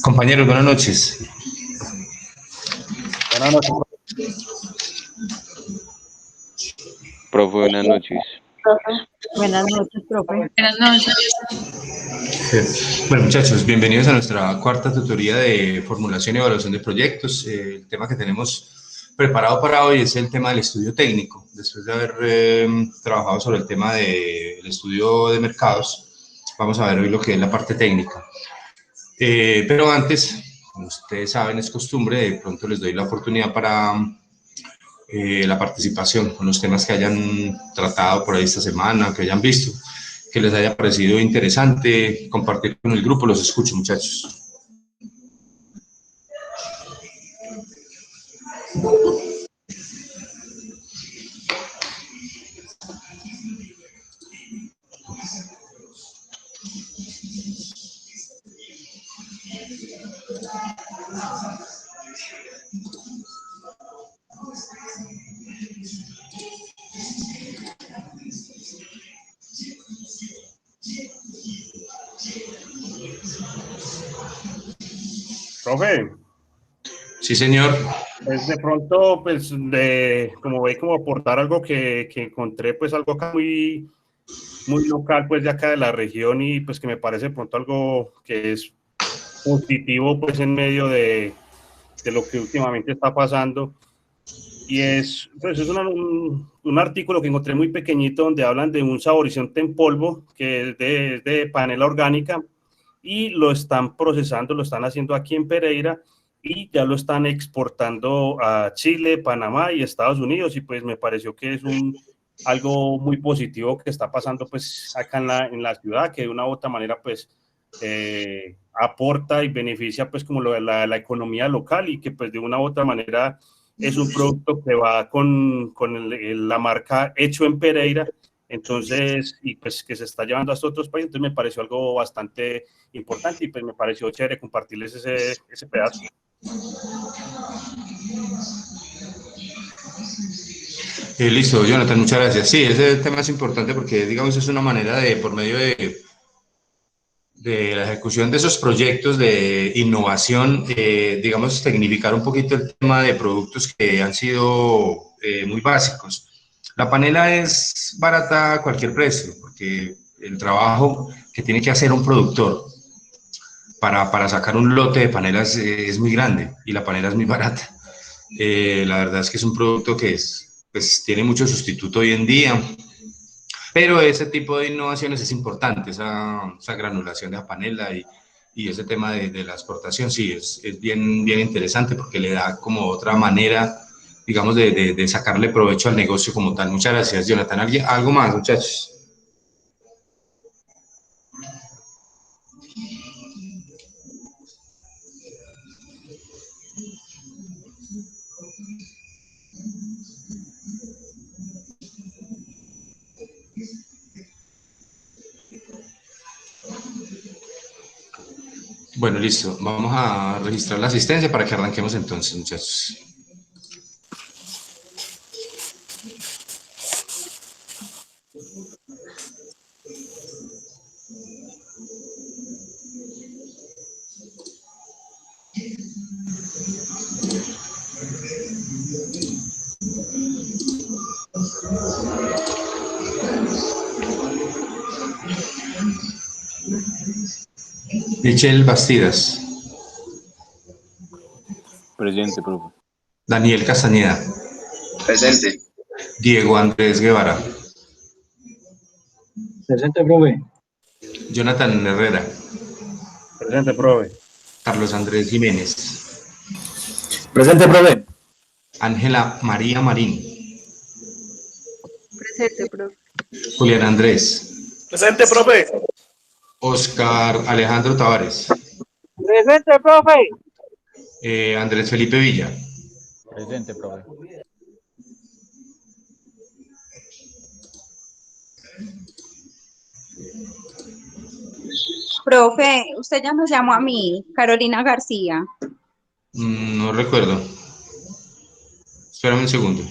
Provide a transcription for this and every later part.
Compañeros, buenas noches. Buenas noches. Profe, buenas noches. Buenas noches, profe. Buenas noches. Bueno, muchachos, bienvenidos a nuestra cuarta tutoría de formulación y evaluación de proyectos. El tema que tenemos preparado para hoy es el tema del estudio técnico. Después de haber trabajado sobre el tema del estudio de mercados, vamos a ver hoy lo que es la parte técnica. Pero antes, como ustedes saben, es costumbre, de pronto les doy la oportunidad para la participación con los temas que hayan tratado por ahí esta semana, que hayan visto, que les haya parecido interesante, compartir con el grupo. Los escucho, muchachos. Profe. Sí, señor. Pues de pronto, pues, como aportar algo que encontré, pues algo acá muy local, pues de acá de la región, y pues que me parece de pronto algo que es positivo, pues en medio de lo que últimamente está pasando. Y pues es un artículo que encontré muy pequeñito donde hablan de un saborizante en polvo que es de panela orgánica, y lo están procesando, lo están haciendo aquí en Pereira, y ya lo están exportando a Chile, Panamá y Estados Unidos, y pues me pareció que es algo muy positivo que está pasando pues acá en la ciudad, que de una u otra manera pues aporta y beneficia pues como la economía local, y que pues de una u otra manera es un producto que va con la marca hecho en Pereira, entonces, y pues que se está llevando a estos otros países. Entonces me pareció algo bastante importante, y pues me pareció chévere compartirles ese pedazo. Listo, Jonathan, muchas gracias. Sí, ese tema es importante porque, digamos, es una manera de, por medio de la ejecución de esos proyectos de innovación, digamos, tecnificar un poquito el tema de productos que han sido muy básicos. La panela es barata a cualquier precio, porque el trabajo que tiene que hacer un productor para sacar un lote de panelas es muy grande, y la panela es muy barata. La verdad es que es un producto que pues, tiene mucho sustituto hoy en día, pero ese tipo de innovaciones es importante, esa granulación de la panela y ese tema de la exportación, sí, es bien interesante, porque le da como otra manera, digamos, de sacarle provecho al negocio como tal. Muchas gracias, Jonathan. ¿Algo más, muchachos? Bueno, listo. Vamos a registrar la asistencia para que arranquemos entonces, muchachos. Michelle Bastidas. Presente, profe. Daniel Castañeda. Presente. Diego Andrés Guevara. Presente, profe. Jonathan Herrera. Presente, profe. Carlos Andrés Jiménez. Presente, profe. Ángela María Marín. Presente, profe. Julián Andrés. Presente, profe. Oscar Alejandro Tavares. Presente, profe. Andrés Felipe Villa. Presente, profe. Profe, usted ya nos llamó a mí, Carolina García. No recuerdo. Espérame un segundo.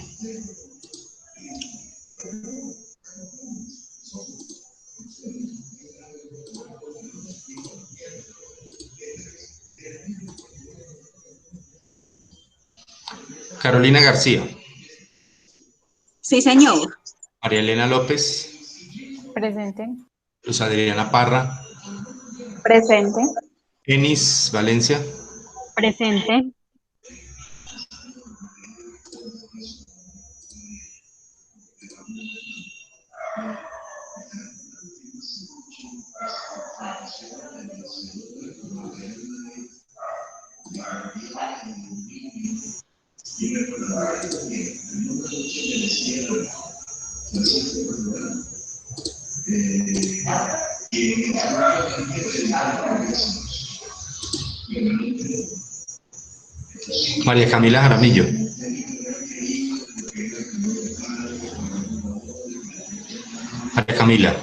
Carolina García. Sí, señor. María Elena López. Presente. Luz Adriana Parra. Presente. Enis Valencia. Presente. María Camila Jaramillo. María Camila.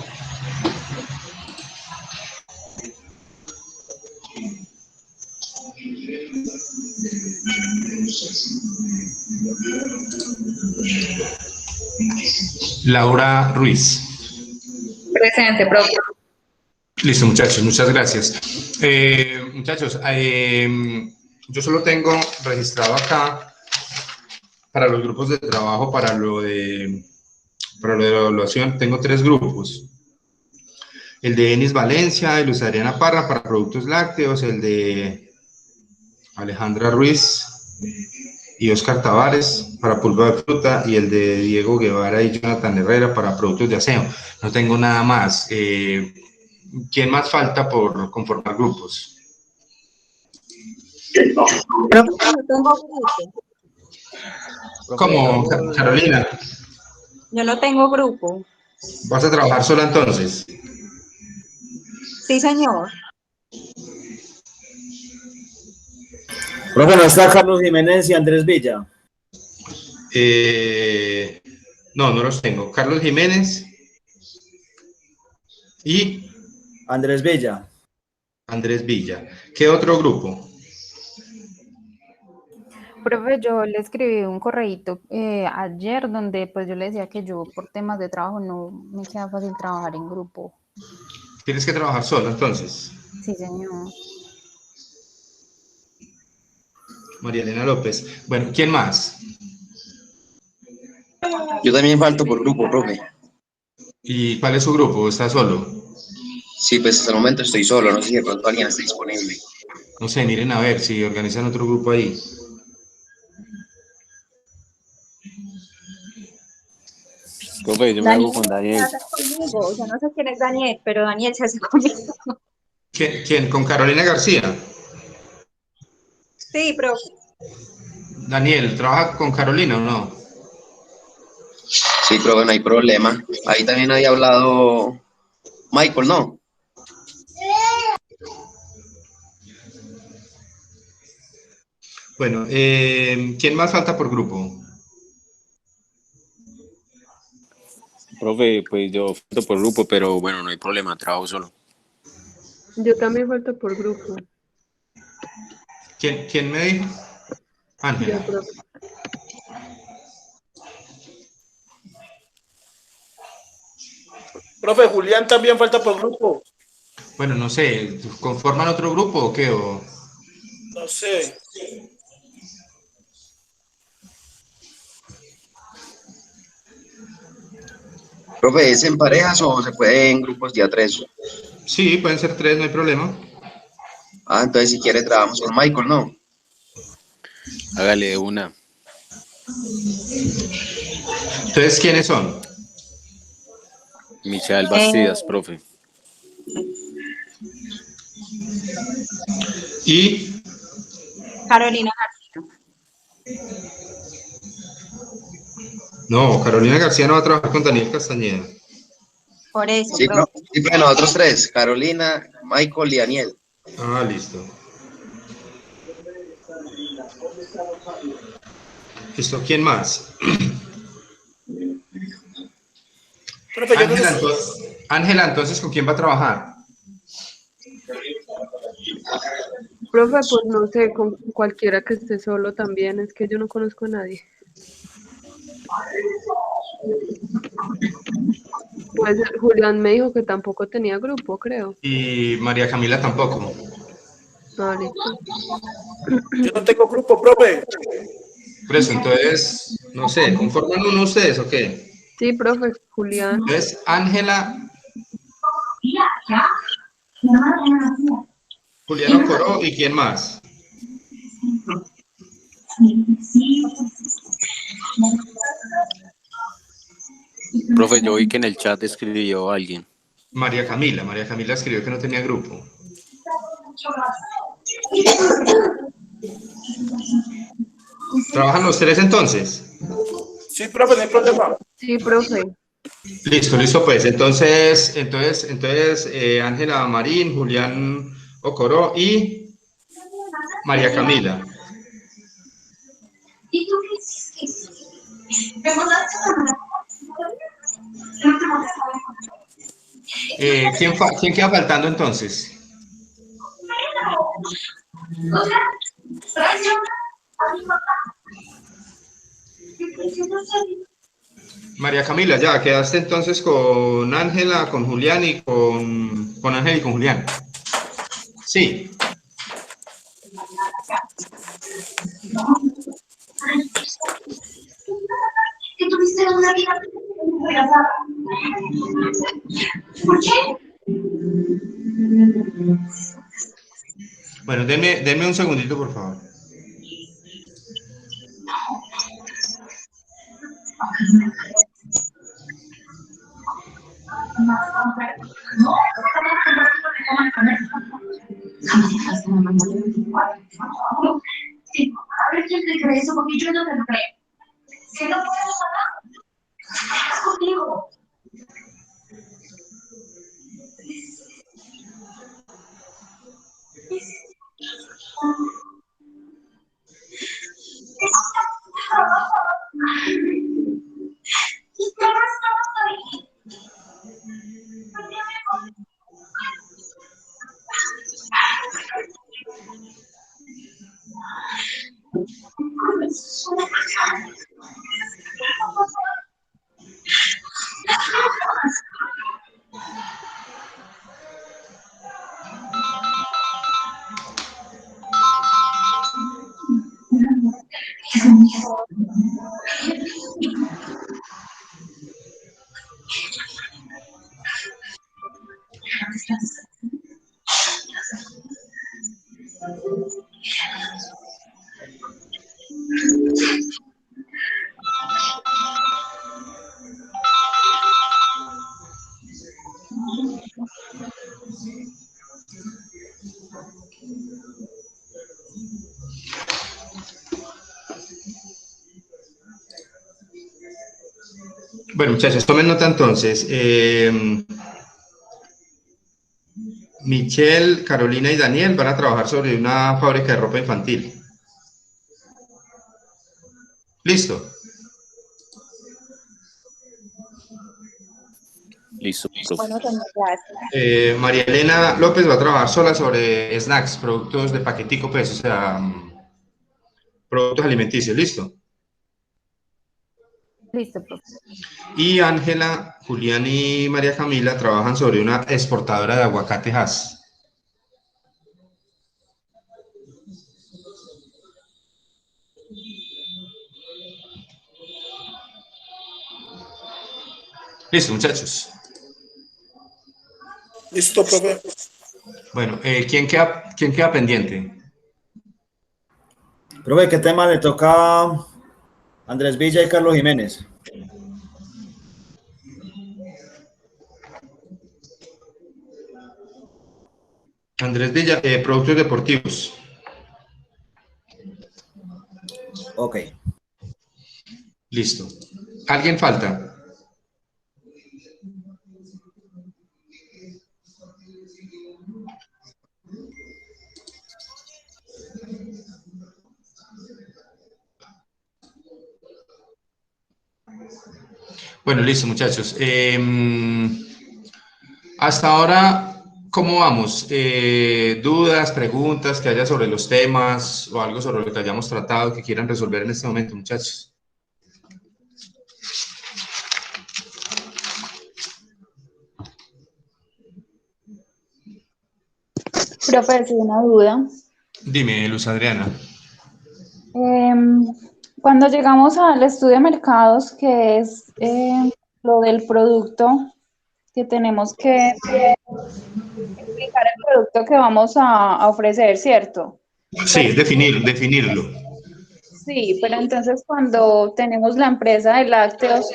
Laura Ruiz. Presente, profe. Listo, muchachos, muchas gracias. Muchachos, yo solo tengo registrado acá para los grupos de trabajo, para lo de la evaluación, tengo 3 grupos. El de Enis Valencia, de Luz Adriana Parra para productos lácteos, el de Alejandra Ruiz y Oscar Tavares para pulpa de fruta, y el de Diego Guevara y Jonathan Herrera para productos de aseo. No tengo nada más. ¿Quién más falta por conformar grupos? Profe, no tengo grupo. ¿Cómo, Carolina? Yo no tengo grupo. ¿Vas a trabajar sola entonces? Sí, señor. Profe, no está Carlos Jiménez y Andrés Villa. No, no los tengo. Carlos Jiménez y Andrés Villa. Andrés Villa. ¿Qué otro grupo? Profe, yo le escribí un correíto ayer donde pues yo le decía que yo por temas de trabajo no me queda fácil trabajar en grupo. Tienes que trabajar sola entonces. Sí, señor. María Elena López. Bueno, ¿quién más? Yo también falto por grupo, profe. ¿Y cuál es su grupo? ¿Está solo? Sí, pues hasta el momento estoy solo, no sé si de pronto alguien está disponible. No sé, miren a ver si organizan otro grupo ahí. Profe, yo me hago con Daniel. Se hace conmigo. Yo no sé quién es Daniel, pero Daniel se hace conmigo. ¿Quién? ¿Con Carolina García? Sí, profe. Daniel, ¿trabaja con Carolina o no? Sí, profe, no hay problema. Ahí también había hablado Michael, ¿no? Bueno, ¿quién más falta por grupo? Profe, pues yo falto por grupo, pero bueno, no hay problema, trabajo solo. Yo también falto por grupo. ¿Quién me dijo? Ángela. Yo, profe. Profe, Julián también falta por grupo. Bueno, no sé, ¿conforman otro grupo o qué? No sé. Profe, ¿es en parejas o se puede en grupos de a 3? Sí, pueden ser 3, no hay problema. Ah, entonces si quiere trabajamos con Michael, ¿no? Hágale de una. Entonces, ¿quiénes son? Michael Bastidas, profe. Y Carolina García. no, Carolina García no va a trabajar con Daniel Castañeda. Por eso, Sí, profe. sí, profe, nosotros 3, Carolina, Michael y Daniel. Ah, listo. Listo, ¿quién más? Profe, yo no sé. Ángela, entonces, ¿con quién va a trabajar? Profe, pues no sé, con cualquiera que esté solo también, es que yo no conozco a nadie. Pues Julián me dijo que tampoco tenía grupo, creo. Y María Camila tampoco. No, listo. Yo no tengo grupo, profe. Por eso, entonces, no sé, ¿conforman uno ustedes o qué? Sí, profe, Julián. Entonces, Ángela, Juliano Coró, ¿y quién más? Profe, yo vi que en el chat escribió alguien. María Camila escribió que no tenía grupo. ¿Trabajan los tres entonces? Sí, profe, no hay problema. Sí, profe. Listo, pues. Entonces, Ángela Marín, Julián Ocoró y María Camila. ¿Quién queda faltando entonces? María Camila, ya quedaste entonces con Ángela, con Julián y con Ángel y con Julián. Sí. Bueno, denme un segundito, por favor. A ver quién te cree eso, porque yo no te lo creo. Si no puedes hablar, contigo. Bueno, muchachos, tomen nota entonces. Michelle, Carolina y Daniel van a trabajar sobre una fábrica de ropa infantil. ¿Listo? Listo, profe. María Elena López va a trabajar sola sobre snacks, productos de paquetico, pues, o sea, productos alimenticios. ¿Listo? Listo, profe. Y Ángela, Julián y María Camila trabajan sobre una exportadora de aguacate Hass. Listo, muchachos. Listo, profe. Bueno, ¿quién queda pendiente? Profe, ¿qué tema le toca a Andrés Villa y Carlos Jiménez? Andrés Villa, productos deportivos. Ok. Listo. ¿Alguien falta? Bueno, listo, muchachos. Hasta ahora, ¿cómo vamos? ¿Dudas, preguntas que haya sobre los temas o algo sobre lo que hayamos tratado que quieran resolver en este momento, muchachos? Profe, sí, una duda. Dime, Luz Adriana. Cuando llegamos al estudio de mercados, que es lo del producto, que tenemos que explicar el producto que vamos a ofrecer, ¿cierto? Sí, es definirlo. Sí, pero entonces cuando tenemos la empresa de lácteos,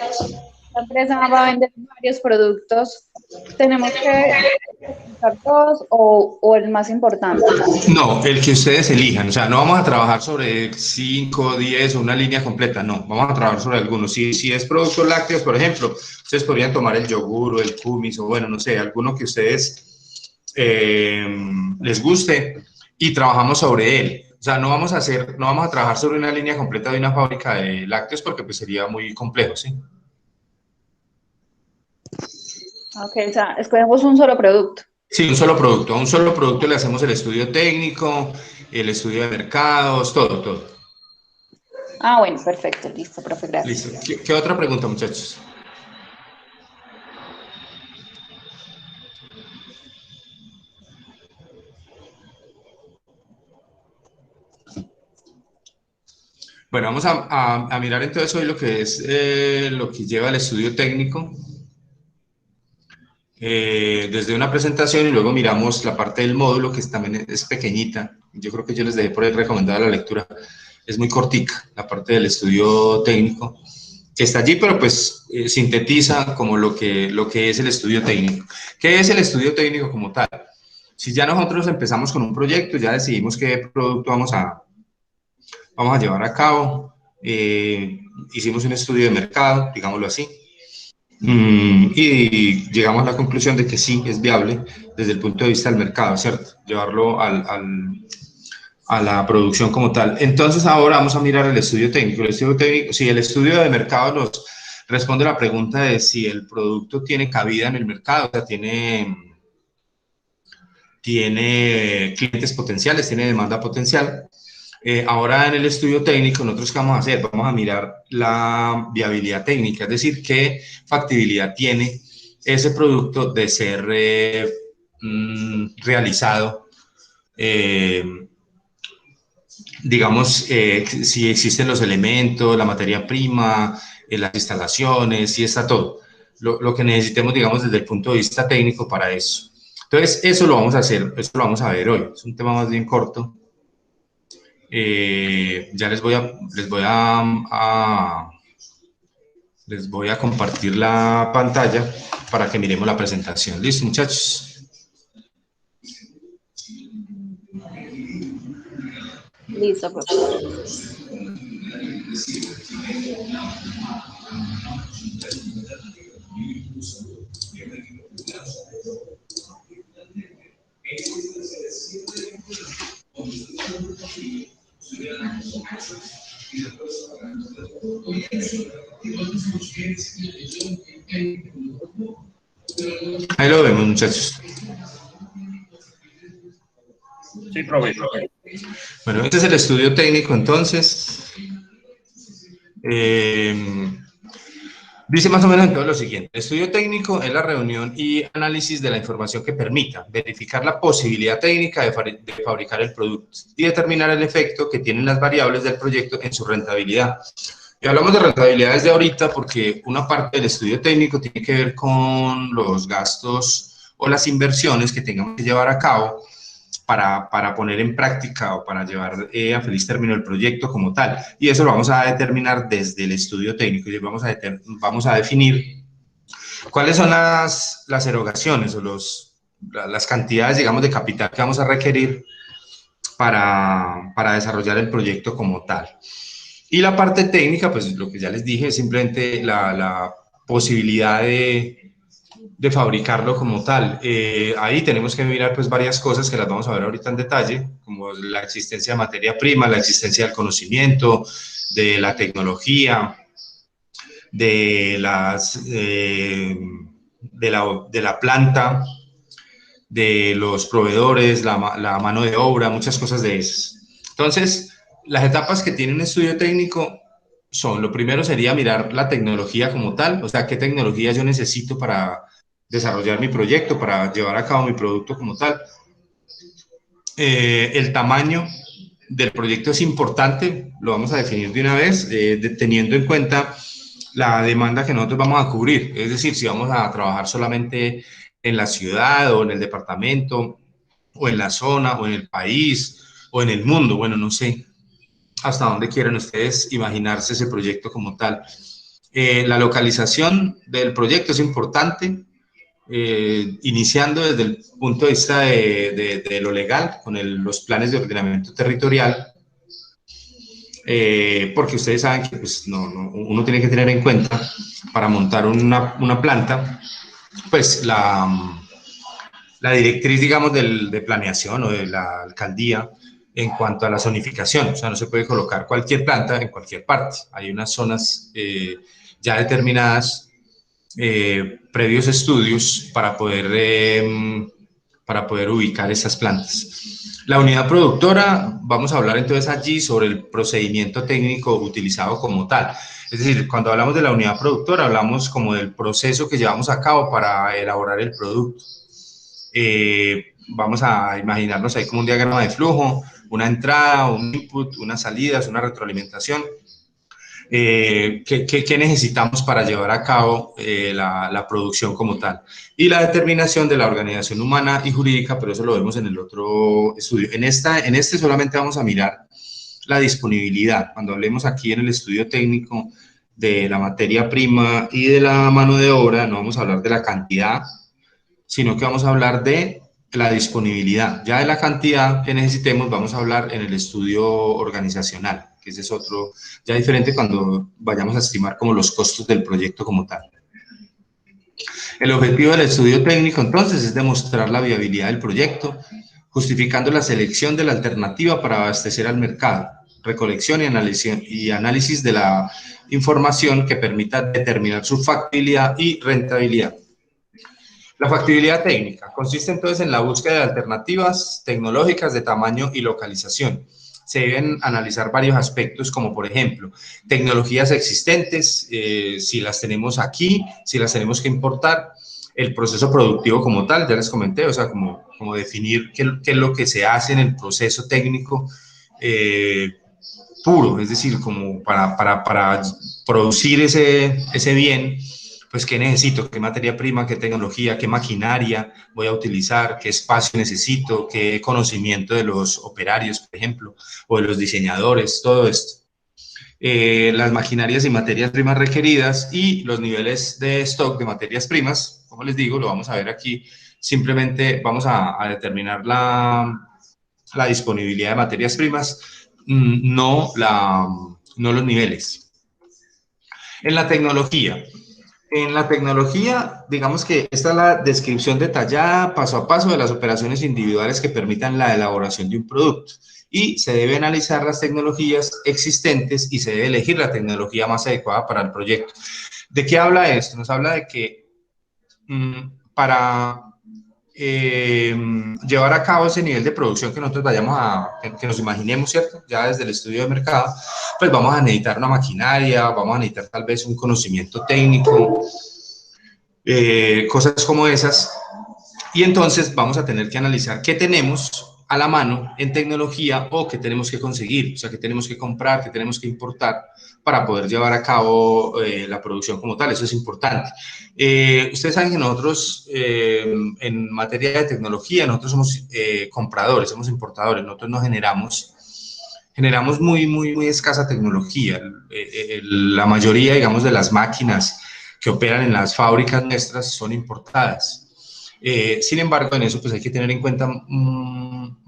la empresa va a vender varios productos, ¿tenemos que explicar todos o el más importante? No, el que ustedes elijan, o sea, no vamos a trabajar sobre 5, 10 o una línea completa, no, vamos a trabajar sobre algunos. Si es productos lácteos, por ejemplo, ustedes podrían tomar el yogur o el kumis o bueno, no sé, alguno que ustedes les guste y trabajamos sobre él. O sea, no vamos a trabajar sobre una línea completa de una fábrica de lácteos porque pues sería muy complejo, ¿sí? Ok, o sea, escogemos un solo producto. Sí, un solo producto. A un solo producto le hacemos el estudio técnico, el estudio de mercados, todo. Ah, bueno, perfecto, listo, profe, gracias. Listo. ¿Qué otra pregunta, muchachos? Bueno, vamos a mirar entonces hoy lo que es lo que lleva el estudio técnico desde una presentación y luego miramos la parte del módulo que también es pequeñita. Yo creo que yo les dejé por ahí recomendada la lectura. Es muy cortica la parte del estudio técnico que está allí, pero pues sintetiza como lo que es el estudio técnico. ¿Qué es el estudio técnico como tal? Si ya nosotros empezamos con un proyecto, ya decidimos qué producto vamos a llevar a cabo, hicimos un estudio de mercado, digámoslo así, y llegamos a la conclusión de que sí, es viable desde el punto de vista del mercado, ¿cierto? Llevarlo a la producción como tal. Entonces ahora vamos a mirar el estudio técnico. El estudio técnico, si el estudio de mercado nos responde la pregunta de si el producto tiene cabida en el mercado, o sea, tiene clientes potenciales, tiene demanda potencial. Ahora en el estudio técnico, nosotros ¿qué vamos a hacer? Vamos a mirar la viabilidad técnica, es decir, qué factibilidad tiene ese producto de ser realizado, digamos, si existen los elementos, la materia prima, las instalaciones, si está todo. Lo que necesitemos, digamos, desde el punto de vista técnico para eso. Entonces, eso lo vamos a hacer, eso lo vamos a ver hoy. Es un tema más bien corto. Ya les voy a compartir la pantalla para que miremos la presentación. ¿Listo, muchachos? Listo, profe. Ahí lo vemos, muchachos. Sí, profe. Bueno, este es el estudio técnico, entonces. Dice más o menos en todo lo siguiente. El estudio técnico es la reunión y análisis de la información que permita verificar la posibilidad técnica de fabricar el producto y determinar el efecto que tienen las variables del proyecto en su rentabilidad. Y hablamos de rentabilidad desde ahorita porque una parte del estudio técnico tiene que ver con los gastos o las inversiones que tengamos que llevar a cabo para poner en práctica o para llevar a feliz término el proyecto como tal. Y eso lo vamos a determinar desde el estudio técnico y vamos a definir cuáles son las erogaciones o las cantidades, digamos, de capital que vamos a requerir para desarrollar el proyecto como tal. Y la parte técnica, pues lo que ya les dije, es simplemente la posibilidad de fabricarlo como tal. Ahí tenemos que mirar pues varias cosas que las vamos a ver ahorita en detalle, como la existencia de materia prima, la existencia del conocimiento, de la tecnología, de la planta, de los proveedores, la mano de obra, muchas cosas de esas. Entonces, las etapas que tiene un estudio técnico son, lo primero sería mirar la tecnología como tal, o sea, qué tecnología yo necesito para desarrollar mi proyecto, para llevar a cabo mi producto como tal. El tamaño del proyecto es importante, lo vamos a definir de una vez, teniendo en cuenta la demanda que nosotros vamos a cubrir. Es decir, si vamos a trabajar solamente en la ciudad o en el departamento o en la zona o en el país o en el mundo, bueno, no sé hasta dónde quieren ustedes imaginarse ese proyecto como tal. La localización del proyecto es importante, iniciando desde el punto de vista de lo legal, con los planes de ordenamiento territorial, porque ustedes saben que pues, uno tiene que tener en cuenta para montar una planta, pues la directriz, digamos, de planeación o de la alcaldía en cuanto a la zonificación. O sea, no se puede colocar cualquier planta en cualquier parte. Hay unas zonas ya determinadas, previos estudios para poder ubicar esas plantas. La unidad productora, vamos a hablar entonces allí sobre el procedimiento técnico utilizado como tal. Es decir, cuando hablamos de la unidad productora, hablamos como del proceso que llevamos a cabo para elaborar el producto. Vamos a imaginarnos ahí como un diagrama de flujo, una entrada, un input, unas salidas, una retroalimentación. ¿Qué necesitamos para llevar a cabo la producción como tal? Y la determinación de la organización humana y jurídica, pero eso lo vemos en el otro estudio. En este solamente vamos a mirar la disponibilidad. Cuando hablemos aquí en el estudio técnico de la materia prima y de la mano de obra, no vamos a hablar de la cantidad, sino que vamos a hablar de la disponibilidad. Ya de la cantidad que necesitemos vamos a hablar en el estudio organizacional, que ese es otro, ya diferente cuando vayamos a estimar como los costos del proyecto como tal. El objetivo del estudio técnico, entonces, es demostrar la viabilidad del proyecto, justificando la selección de la alternativa para abastecer al mercado, recolección y análisis de la información que permita determinar su factibilidad y rentabilidad. La factibilidad técnica consiste entonces en la búsqueda de alternativas tecnológicas de tamaño y localización. Se deben analizar varios aspectos, como por ejemplo, tecnologías existentes, si las tenemos aquí, si las tenemos que importar, el proceso productivo como tal, ya les comenté, o sea, como definir qué es lo que se hace en el proceso técnico puro, es decir, como para producir ese bien, pues qué necesito, qué materia prima, qué tecnología, qué maquinaria voy a utilizar, qué espacio necesito, qué conocimiento de los operarios, por ejemplo, o de los diseñadores, todo esto. Las maquinarias y materias primas requeridas y los niveles de stock de materias primas, como les digo, lo vamos a ver aquí, simplemente vamos a determinar la disponibilidad de materias primas, no los niveles. En la tecnología, digamos que esta es la descripción detallada, paso a paso, de las operaciones individuales que permitan la elaboración de un producto. Y se debe analizar las tecnologías existentes y se debe elegir la tecnología más adecuada para el proyecto. ¿De qué habla esto? Nos habla de que para llevar a cabo ese nivel de producción que nosotros que nos imaginemos, ¿cierto? Ya desde el estudio de mercado, pues vamos a necesitar una maquinaria, vamos a necesitar tal vez un conocimiento técnico, cosas como esas, y entonces vamos a tener que analizar qué tenemos a la mano en tecnología o qué tenemos que conseguir, o sea, qué tenemos que comprar, qué tenemos que importar para poder llevar a cabo la producción como tal. Eso es importante. Ustedes saben que nosotros, en materia de tecnología, nosotros somos compradores, somos importadores, nosotros no generamos muy escasa tecnología. La mayoría, digamos, de las máquinas que operan en las fábricas nuestras son importadas. Sin embargo, en eso pues hay que tener en cuenta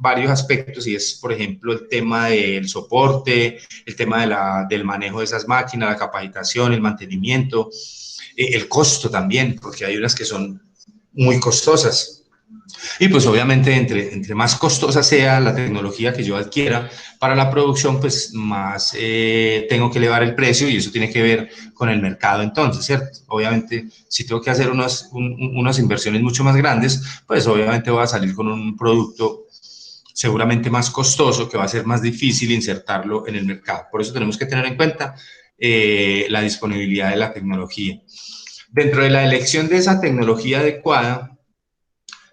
varios aspectos, y es, por ejemplo, el tema del soporte, el tema del manejo de esas máquinas, la capacitación, el mantenimiento, el costo también, porque hay unas que son muy costosas. Y pues obviamente entre más costosa sea la tecnología que yo adquiera para la producción, pues más tengo que elevar el precio, y eso tiene que ver con el mercado entonces, ¿cierto? Obviamente, si tengo que hacer unas inversiones mucho más grandes, pues obviamente voy a salir con un producto seguramente más costoso, que va a ser más difícil insertarlo en el mercado. Por eso tenemos que tener en cuenta la disponibilidad de la tecnología. Dentro de la elección de esa tecnología adecuada,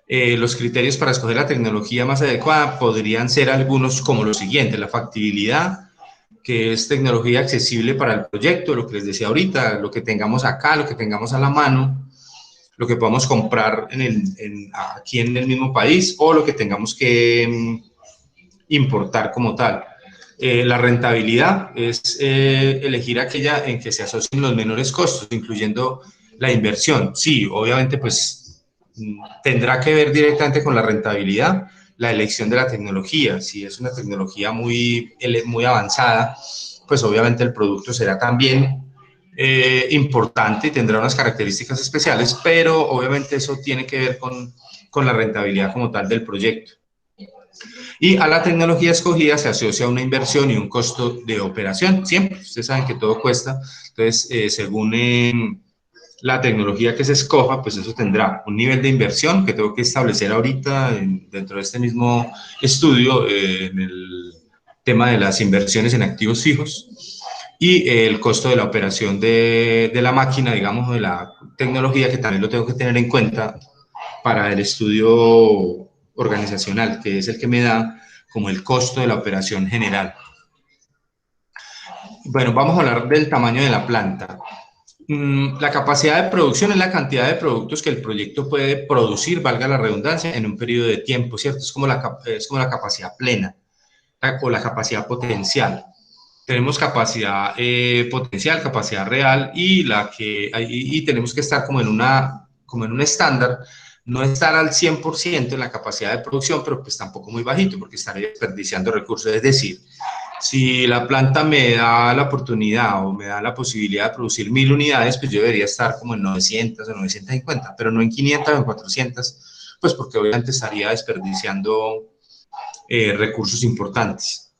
Los criterios para escoger la tecnología más adecuada podrían ser algunos como los siguientes: la factibilidad, que es tecnología accesible para el proyecto, lo que les decía ahorita, lo que tengamos acá, lo que tengamos a la mano, lo que podamos comprar aquí en el mismo país, o lo que tengamos que importar como tal. La rentabilidad es elegir aquella en que se asocien los menores costos, incluyendo la inversión. Sí, obviamente, pues tendrá que ver directamente con la rentabilidad, la elección de la tecnología. Si es una tecnología muy avanzada, pues obviamente el producto será también importante y tendrá unas características especiales, pero obviamente eso tiene que ver con la rentabilidad como tal del proyecto. Y a la tecnología escogida se asocia una inversión y un costo de operación. Siempre, ustedes saben que todo cuesta. Entonces, según la tecnología que se escoja, pues eso tendrá un nivel de inversión que tengo que establecer ahorita dentro de este mismo estudio, en el tema de las inversiones en activos fijos, y el costo de la operación de la máquina, digamos, de la tecnología, que también lo tengo que tener en cuenta para el estudio organizacional, que es el que me da como el costo de la operación general. Bueno, vamos a hablar del tamaño de la planta. La capacidad de producción es la cantidad de productos que el proyecto puede producir, valga la redundancia, en un periodo de tiempo, ¿cierto? Es como la capacidad plena o la capacidad potencial. Tenemos capacidad potencial, capacidad real, y tenemos que estar como en un estándar, no estar al 100% en la capacidad de producción, pero pues tampoco muy bajito, porque estaría desperdiciando recursos. Es decir, si la planta me da la oportunidad o me da la posibilidad de producir 1000 unidades, pues yo debería estar como en 900 o 950, pero no en 500 o en 400, pues porque obviamente estaría desperdiciando recursos importantes.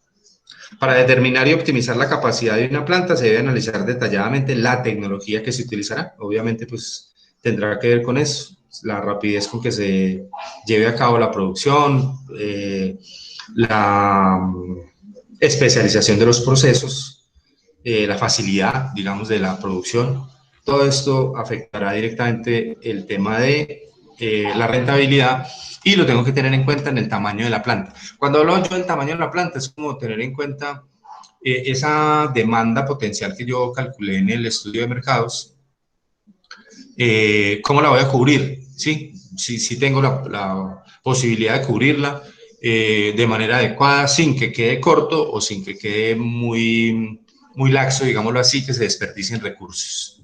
Para determinar y optimizar la capacidad de una planta se debe analizar detalladamente la tecnología que se utilizará. Obviamente, pues tendrá que ver con eso, la rapidez con que se lleve a cabo la producción, la especialización de los procesos, la facilidad, digamos, de la producción. Todo esto afectará directamente el tema de la rentabilidad, y lo tengo que tener en cuenta en el tamaño de la planta. Cuando hablo yo del tamaño de la planta, es como tener en cuenta esa demanda potencial que yo calculé en el estudio de mercados, ¿cómo la voy a cubrir? Sí tengo la posibilidad de cubrirla de manera adecuada, sin que quede corto o sin que quede muy laxo, digámoslo así, que se desperdicien recursos.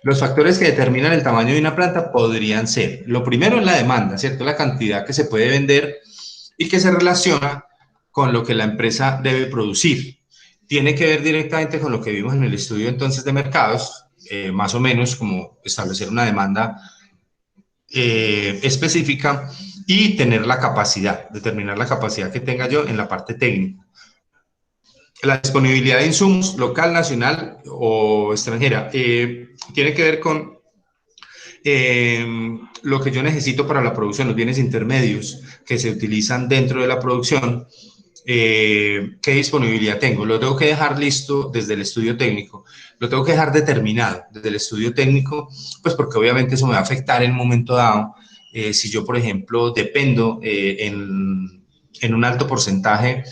Los factores que determinan el tamaño de una planta podrían ser: lo primero es la demanda, ¿cierto? La cantidad que se puede vender y que se relaciona con lo que la empresa debe producir. Tiene que ver directamente con lo que vimos en el estudio entonces de mercados, más o menos como establecer una demanda específica, y tener la capacidad, determinar la capacidad que tenga yo en la parte técnica. La disponibilidad de insumos local, nacional o extranjera tiene que ver con lo que yo necesito para la producción, los bienes intermedios que se utilizan dentro de la producción. ¿Qué disponibilidad tengo? Lo tengo que dejar listo desde el estudio técnico, lo tengo que dejar determinado desde el estudio técnico, pues porque obviamente eso me va a afectar en un momento dado. Si yo, por ejemplo, dependo en un alto porcentaje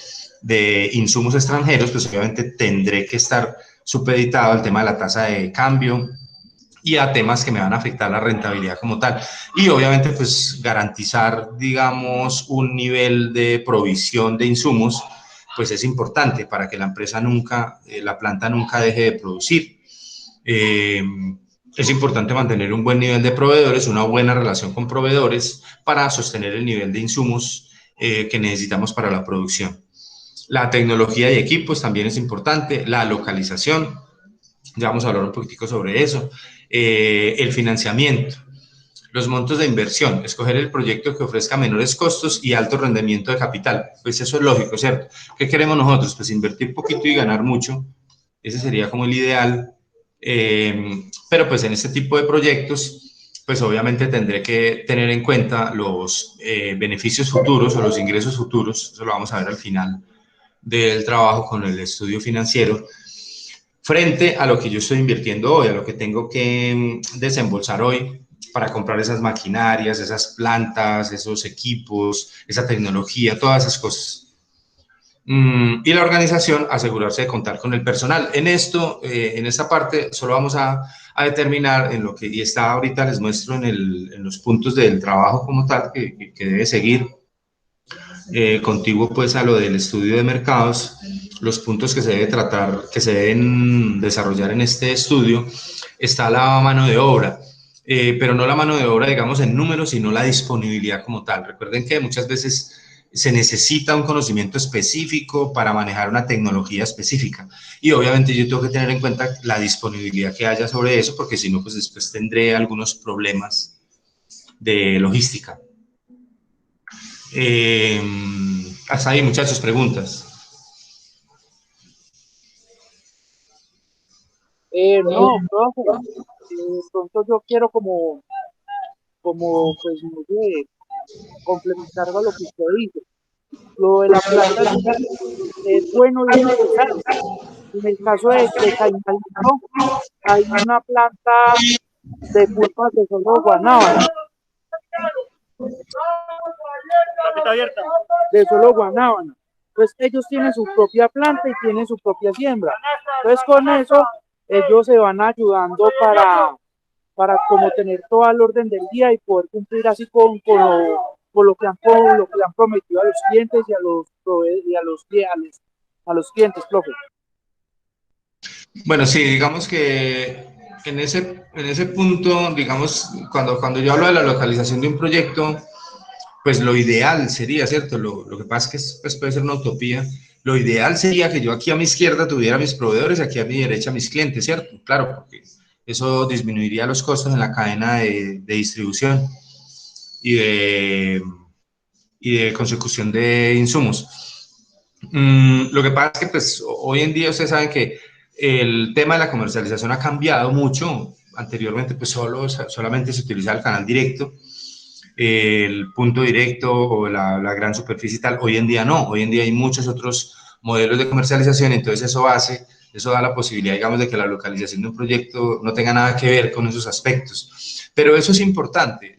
de insumos extranjeros, pues obviamente tendré que estar supeditado al tema de la tasa de cambio y a temas que me van a afectar la rentabilidad como tal. Y obviamente, pues garantizar, digamos, un nivel de provisión de insumos, pues es importante para que la empresa nunca, la planta nunca deje de producir. Es importante mantener un buen nivel de proveedores, una buena relación con proveedores para sostener el nivel de insumos que necesitamos para la producción. La tecnología y equipos también es importante, la localización, ya vamos a hablar un poquitico sobre eso, el financiamiento, los montos de inversión, escoger el proyecto que ofrezca menores costos y alto rendimiento de capital. Pues eso es lógico, ¿cierto? ¿Qué queremos nosotros? Pues invertir poquito y ganar mucho, ese sería como el ideal, pero pues en este tipo de proyectos, pues obviamente tendré que tener en cuenta los beneficios futuros o los ingresos futuros, eso lo vamos a ver al final del trabajo con el estudio financiero, frente a lo que yo estoy invirtiendo hoy, a lo que tengo que desembolsar hoy para comprar esas maquinarias, esas plantas, esos equipos, esa tecnología, todas esas cosas. Y la organización, asegurarse de contar con el personal. En esto, en esta parte, solo vamos a determinar en lo que, y está ahorita les muestro en los puntos del trabajo como tal, que debe seguir, contiguo pues a lo del estudio de mercados, los puntos que se debe tratar, que se deben desarrollar en este estudio, está la mano de obra. Pero no la mano de obra, digamos, en números, sino la disponibilidad como tal. Recuerden que muchas veces se necesita un conocimiento específico para manejar una tecnología específica. Y obviamente yo tengo que tener en cuenta la disponibilidad que haya sobre eso, porque si no, pues después tendré algunos problemas de logística. Hasta ahí, muchachos, preguntas. No, profe, pronto yo quiero pues, no sé, complementar a lo que usted dice. Lo de la planta es bueno y es necesario. En el caso de Caimalico, hay una planta de pulpas de solo guanábana. De solo guanábana. Entonces ellos tienen su propia planta y tienen su propia siembra. Entonces con eso ellos se van ayudando para como tener todo el orden del día y poder cumplir así con lo que han prometido a los clientes y a los proveedores y a los clientes, profe. Bueno, sí, digamos que en ese punto, digamos, cuando yo hablo de la localización de un proyecto, pues lo ideal sería, ¿cierto? Lo que pasa es que pues puede ser una utopía. Lo ideal sería que yo aquí a mi izquierda tuviera mis proveedores, aquí a mi derecha mis clientes, ¿cierto? Claro, porque eso disminuiría los costos en la cadena de distribución y de consecución de insumos. Lo que pasa es que pues hoy en día ustedes saben que el tema de la comercialización ha cambiado mucho. Anteriormente pues solamente se utilizaba el canal directo, el punto directo o la gran superficie y tal. Hoy en día no, hoy en día hay muchos otros modelos de comercialización, entonces eso da la posibilidad, digamos, de que la localización de un proyecto no tenga nada que ver con esos aspectos. Pero eso es importante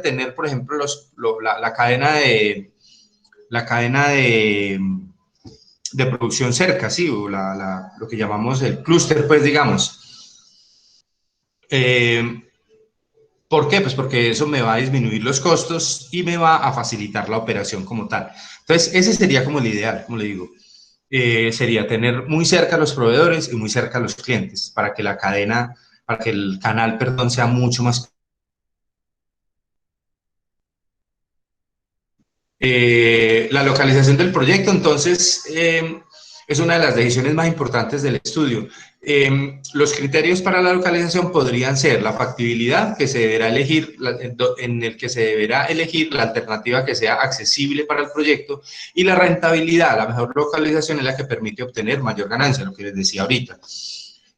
tener, por ejemplo, la cadena de producción cerca, sí, o lo que llamamos el clúster, pues, digamos. ¿Por qué? Pues porque eso me va a disminuir los costos y me va a facilitar la operación como tal. Entonces, ese sería como el ideal, como le digo. Sería tener muy cerca a los proveedores y muy cerca a los clientes para que para que el canal, perdón, sea mucho más. La localización del proyecto, entonces, es una de las decisiones más importantes del estudio. Los criterios para la localización podrían ser la factibilidad, que se deberá elegir, en el que se deberá elegir la alternativa que sea accesible para el proyecto, y la rentabilidad. La mejor localización es la que permite obtener mayor ganancia, lo que les decía ahorita.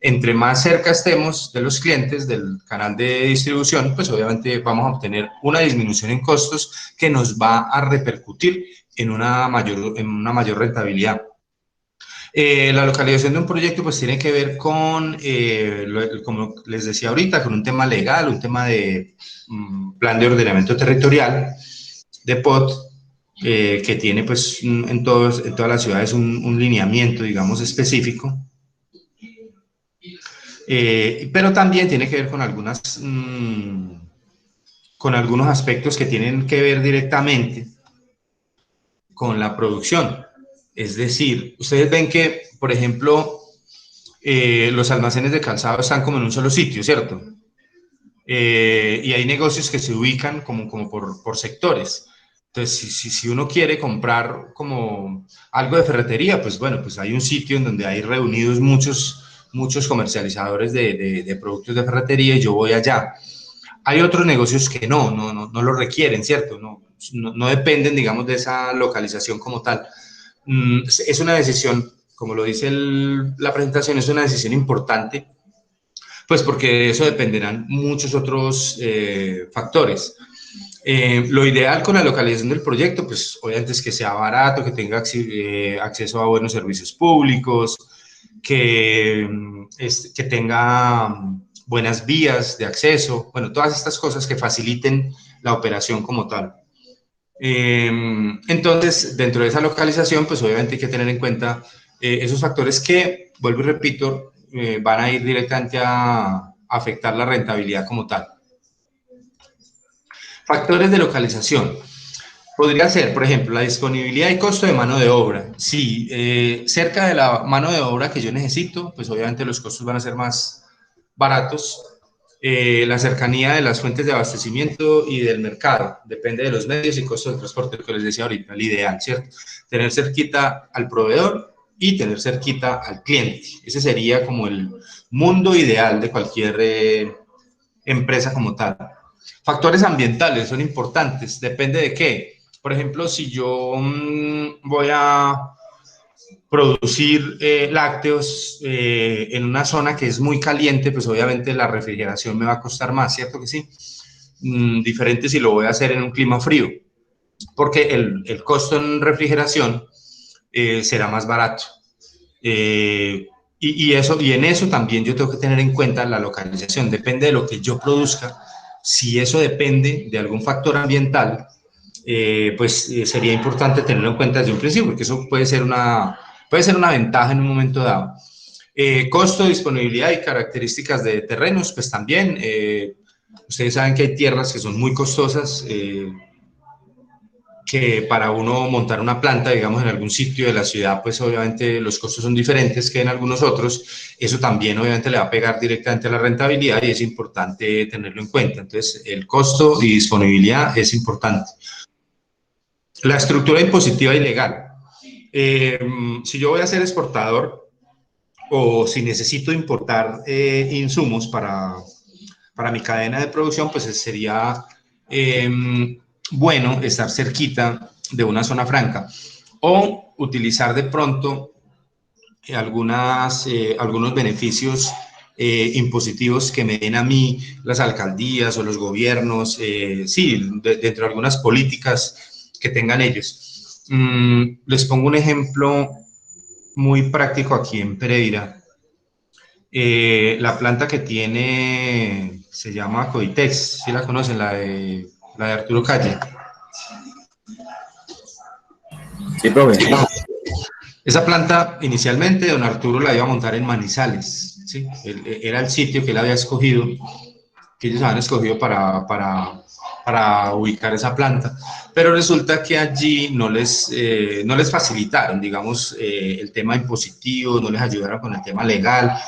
Entre más cerca estemos de los clientes, del canal de distribución, pues obviamente vamos a obtener una disminución en costos que nos va a repercutir en una mayor rentabilidad. La localización de un proyecto pues tiene que ver con, como les decía ahorita, con un tema legal, un tema de plan de ordenamiento territorial, de POT, que tiene pues en todas las ciudades un lineamiento, digamos, específico. Pero también tiene que ver con algunos aspectos que tienen que ver directamente con la producción. Es decir, ustedes ven que, por ejemplo, los almacenes de calzado están como en un solo sitio, ¿cierto? Y hay negocios que se ubican como por sectores. Entonces, si uno quiere comprar como algo de ferretería, pues bueno, pues hay un sitio en donde hay reunidos muchos comercializadores de productos de ferretería y yo voy allá. Hay otros negocios que no lo requieren, ¿cierto? No dependen, digamos, de esa localización como tal. Es una decisión, como lo dice la presentación, es una decisión importante, pues porque de eso dependerán muchos otros factores. Lo ideal con la localización del proyecto, pues obviamente es que sea barato, que tenga acceso a buenos servicios públicos, que tenga buenas vías de acceso, bueno, todas estas cosas que faciliten la operación como tal. Entonces, dentro de esa localización, pues obviamente hay que tener en cuenta esos factores que, vuelvo y repito, van a ir directamente a afectar la rentabilidad como tal. Factores de localización. Podría ser, por ejemplo, la disponibilidad y costo de mano de obra. Si cerca de la mano de obra que yo necesito, pues obviamente los costos van a ser más baratos. La cercanía de las fuentes de abastecimiento y del mercado. Depende de los medios y costos del transporte, lo que les decía ahorita, el ideal, ¿cierto? Tener cerquita al proveedor y tener cerquita al cliente. Ese sería como el mundo ideal de cualquier empresa como tal. Factores ambientales son importantes, depende de qué. Por ejemplo, si yo voy a producir lácteos en una zona que es muy caliente, pues obviamente la refrigeración me va a costar más, ¿cierto que sí? Diferente si lo voy a hacer en un clima frío, porque el costo en refrigeración será más barato. Y en eso también yo tengo que tener en cuenta la localización, depende de lo que yo produzca. Si eso depende de algún factor ambiental, pues sería importante tenerlo en cuenta desde un principio, porque eso puede ser una ventaja en un momento dado. Costo, disponibilidad y características de terrenos, pues también, ustedes saben que hay tierras que son muy costosas, que para uno montar una planta, digamos, en algún sitio de la ciudad, pues obviamente los costos son diferentes que en algunos otros. Eso también obviamente le va a pegar directamente a la rentabilidad y es importante tenerlo en cuenta. Entonces, el costo y disponibilidad es importante. La estructura impositiva y legal. Si yo voy a ser exportador o si necesito importar insumos para mi cadena de producción, pues sería bueno estar cerquita de una zona franca o utilizar de pronto algunos beneficios impositivos que me den a mí las alcaldías o los gobiernos, sí, dentro de algunas políticas que tengan ellos. Les pongo un ejemplo muy práctico aquí en Pereira. La planta que tiene, se llama Coditex, ¿sí la conocen? La de Arturo Calle. Sí, profe. Esa planta, inicialmente, don Arturo la iba a montar en Manizales, ¿sí? Era el sitio que él había escogido, que ellos habían escogido para ubicar esa planta, pero resulta que allí no les facilitaron, digamos, el tema impositivo, no les ayudaron con el tema legal,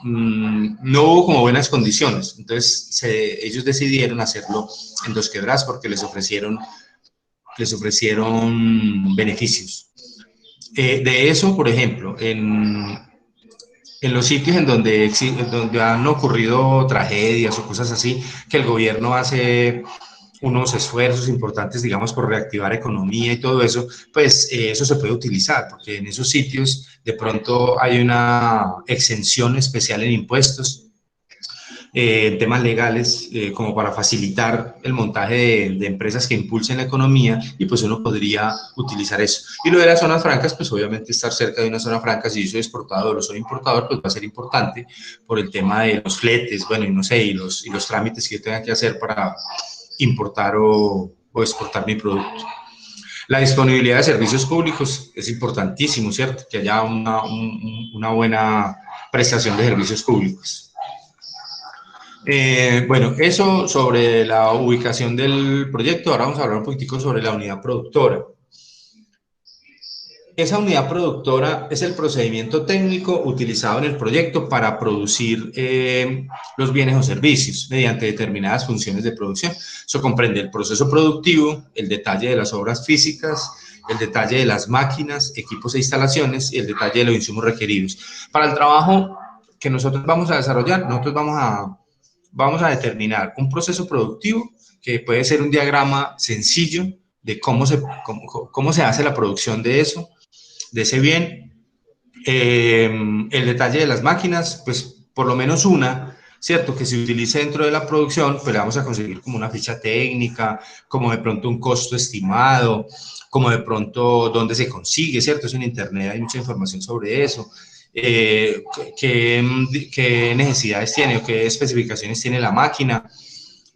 no hubo como buenas condiciones, entonces ellos decidieron hacerlo en Dos Quebradas porque les ofrecieron beneficios. De eso, por ejemplo, en los sitios en donde han ocurrido tragedias o cosas así, que el gobierno hace unos esfuerzos importantes, digamos, por reactivar economía y todo eso, pues eso se puede utilizar, porque en esos sitios de pronto hay una exención especial en impuestos, temas legales, como para facilitar el montaje de empresas que impulsen la economía, y pues uno podría utilizar eso. Y lo de las zonas francas, pues obviamente estar cerca de una zona franca, si yo soy exportador o soy importador, pues va a ser importante por el tema de los fletes, bueno, y no sé, y los trámites que yo tenga que hacer para importar o exportar mi producto. La disponibilidad de servicios públicos es importantísimo, ¿cierto? Que haya una buena prestación de servicios públicos. Bueno, eso sobre la ubicación del proyecto. Ahora vamos a hablar un poquitico sobre la unidad productora. Esa unidad productora es el procedimiento técnico utilizado en el proyecto para producir los bienes o servicios mediante determinadas funciones de producción. Eso comprende el proceso productivo, el detalle de las obras físicas, el detalle de las máquinas, equipos e instalaciones y el detalle de los insumos requeridos. Para el trabajo que nosotros vamos a desarrollar, nosotros vamos a determinar un proceso productivo que puede ser un diagrama sencillo de cómo se hace la producción de eso, de ese bien. El detalle de las máquinas, pues por lo menos una, ¿cierto? Que se utilice dentro de la producción, pues le vamos a conseguir como una ficha técnica, como de pronto un costo estimado, como de pronto dónde se consigue, ¿cierto? Eso en internet hay mucha información sobre eso. qué necesidades tiene o qué especificaciones tiene la máquina.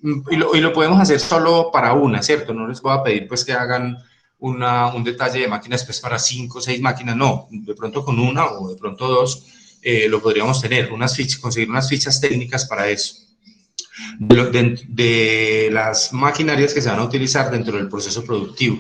Y lo podemos hacer solo para una, ¿cierto? No les voy a pedir pues que hagan un detalle de máquinas pues para 5 o 6 máquinas, no, de pronto con una o de pronto 2 lo podríamos tener, conseguir unas fichas técnicas para eso. De las maquinarias que se van a utilizar dentro del proceso productivo.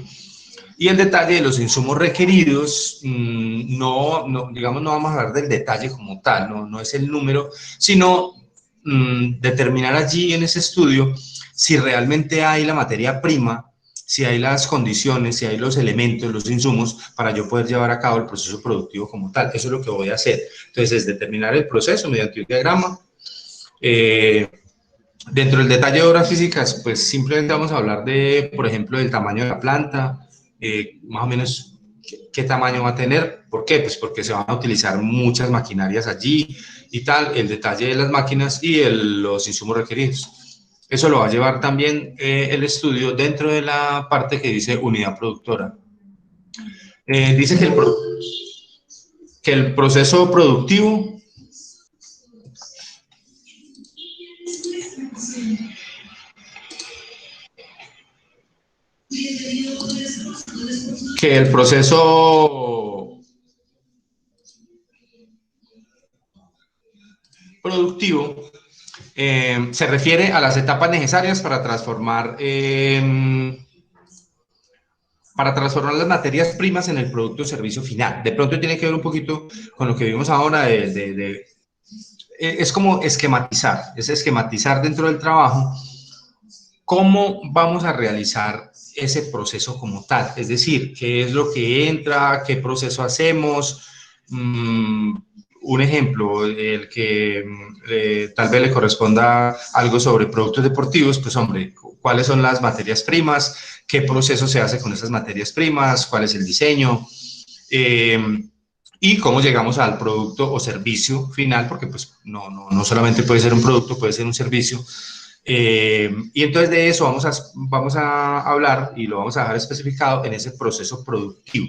Y el detalle de los insumos requeridos, digamos, no vamos a hablar del detalle como tal, no es el número, sino determinar allí en ese estudio si realmente hay la materia prima, si hay las condiciones, si hay los elementos, los insumos, para yo poder llevar a cabo el proceso productivo como tal. Eso es lo que voy a hacer. Entonces, es determinar el proceso mediante un diagrama. Dentro del detalle de obras físicas, pues simplemente vamos a hablar de, por ejemplo, del tamaño de la planta, más o menos qué tamaño va a tener. ¿Por qué? Pues porque se van a utilizar muchas maquinarias allí y tal, el detalle de las máquinas y los insumos requeridos. Eso lo va a llevar también el estudio dentro de la parte que dice unidad productora. Dice que el proceso productivo productivo se refiere a las etapas necesarias para transformar las materias primas en el producto o servicio final. De pronto tiene que ver un poquito con lo que vimos ahora es como esquematizar, es esquematizar dentro del trabajo cómo vamos a realizar ese proceso como tal, es decir, qué es lo que entra, qué proceso hacemos. Un ejemplo, el que tal vez le corresponda algo sobre productos deportivos, pues hombre, ¿cuáles son las materias primas? ¿Qué proceso se hace con esas materias primas? ¿Cuál es el diseño? Y cómo llegamos al producto o servicio final, porque pues no solamente puede ser un producto, puede ser un servicio. Y entonces de eso vamos a hablar y lo vamos a dejar especificado en ese proceso productivo.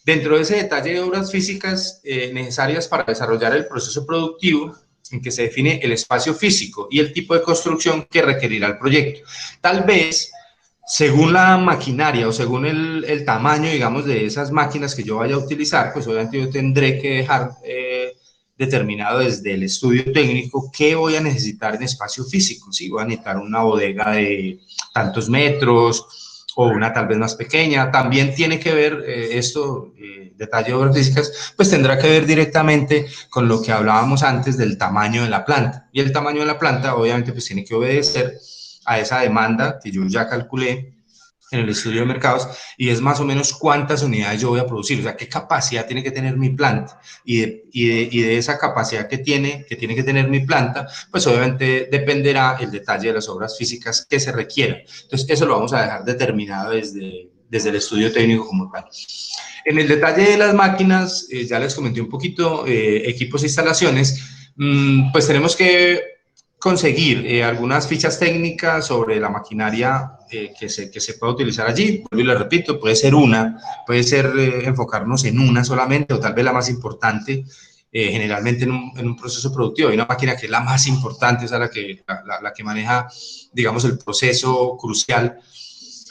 Dentro de ese detalle de obras físicas necesarias para desarrollar el proceso productivo, en que se define el espacio físico y el tipo de construcción que requerirá el proyecto. Tal vez, según la maquinaria o según el tamaño, digamos, de esas máquinas que yo vaya a utilizar, pues obviamente yo tendré que dejar determinado desde el estudio técnico qué voy a necesitar en espacio físico. Si voy a necesitar una bodega de tantos metros o una tal vez más pequeña. También tiene que ver detalle de obras físicas, pues tendrá que ver directamente con lo que hablábamos antes del tamaño de la planta. Y el tamaño de la planta obviamente pues tiene que obedecer a esa demanda que yo ya calculé en el estudio de mercados, y es más o menos cuántas unidades yo voy a producir, o sea, qué capacidad tiene que tener mi planta, y de esa capacidad que tiene que tener mi planta, pues obviamente dependerá el detalle de las obras físicas que se requieran. Entonces, eso lo vamos a dejar determinado desde el estudio técnico como tal. En el detalle de las máquinas, ya les comenté un poquito, equipos e instalaciones, pues tenemos que conseguir algunas fichas técnicas sobre la maquinaria que se pueda utilizar allí. Y le repito, puede ser enfocarnos en una solamente, o tal vez la más importante, generalmente en un proceso productivo. Hay una máquina que es la más importante, o sea, la que maneja, digamos, el proceso crucial.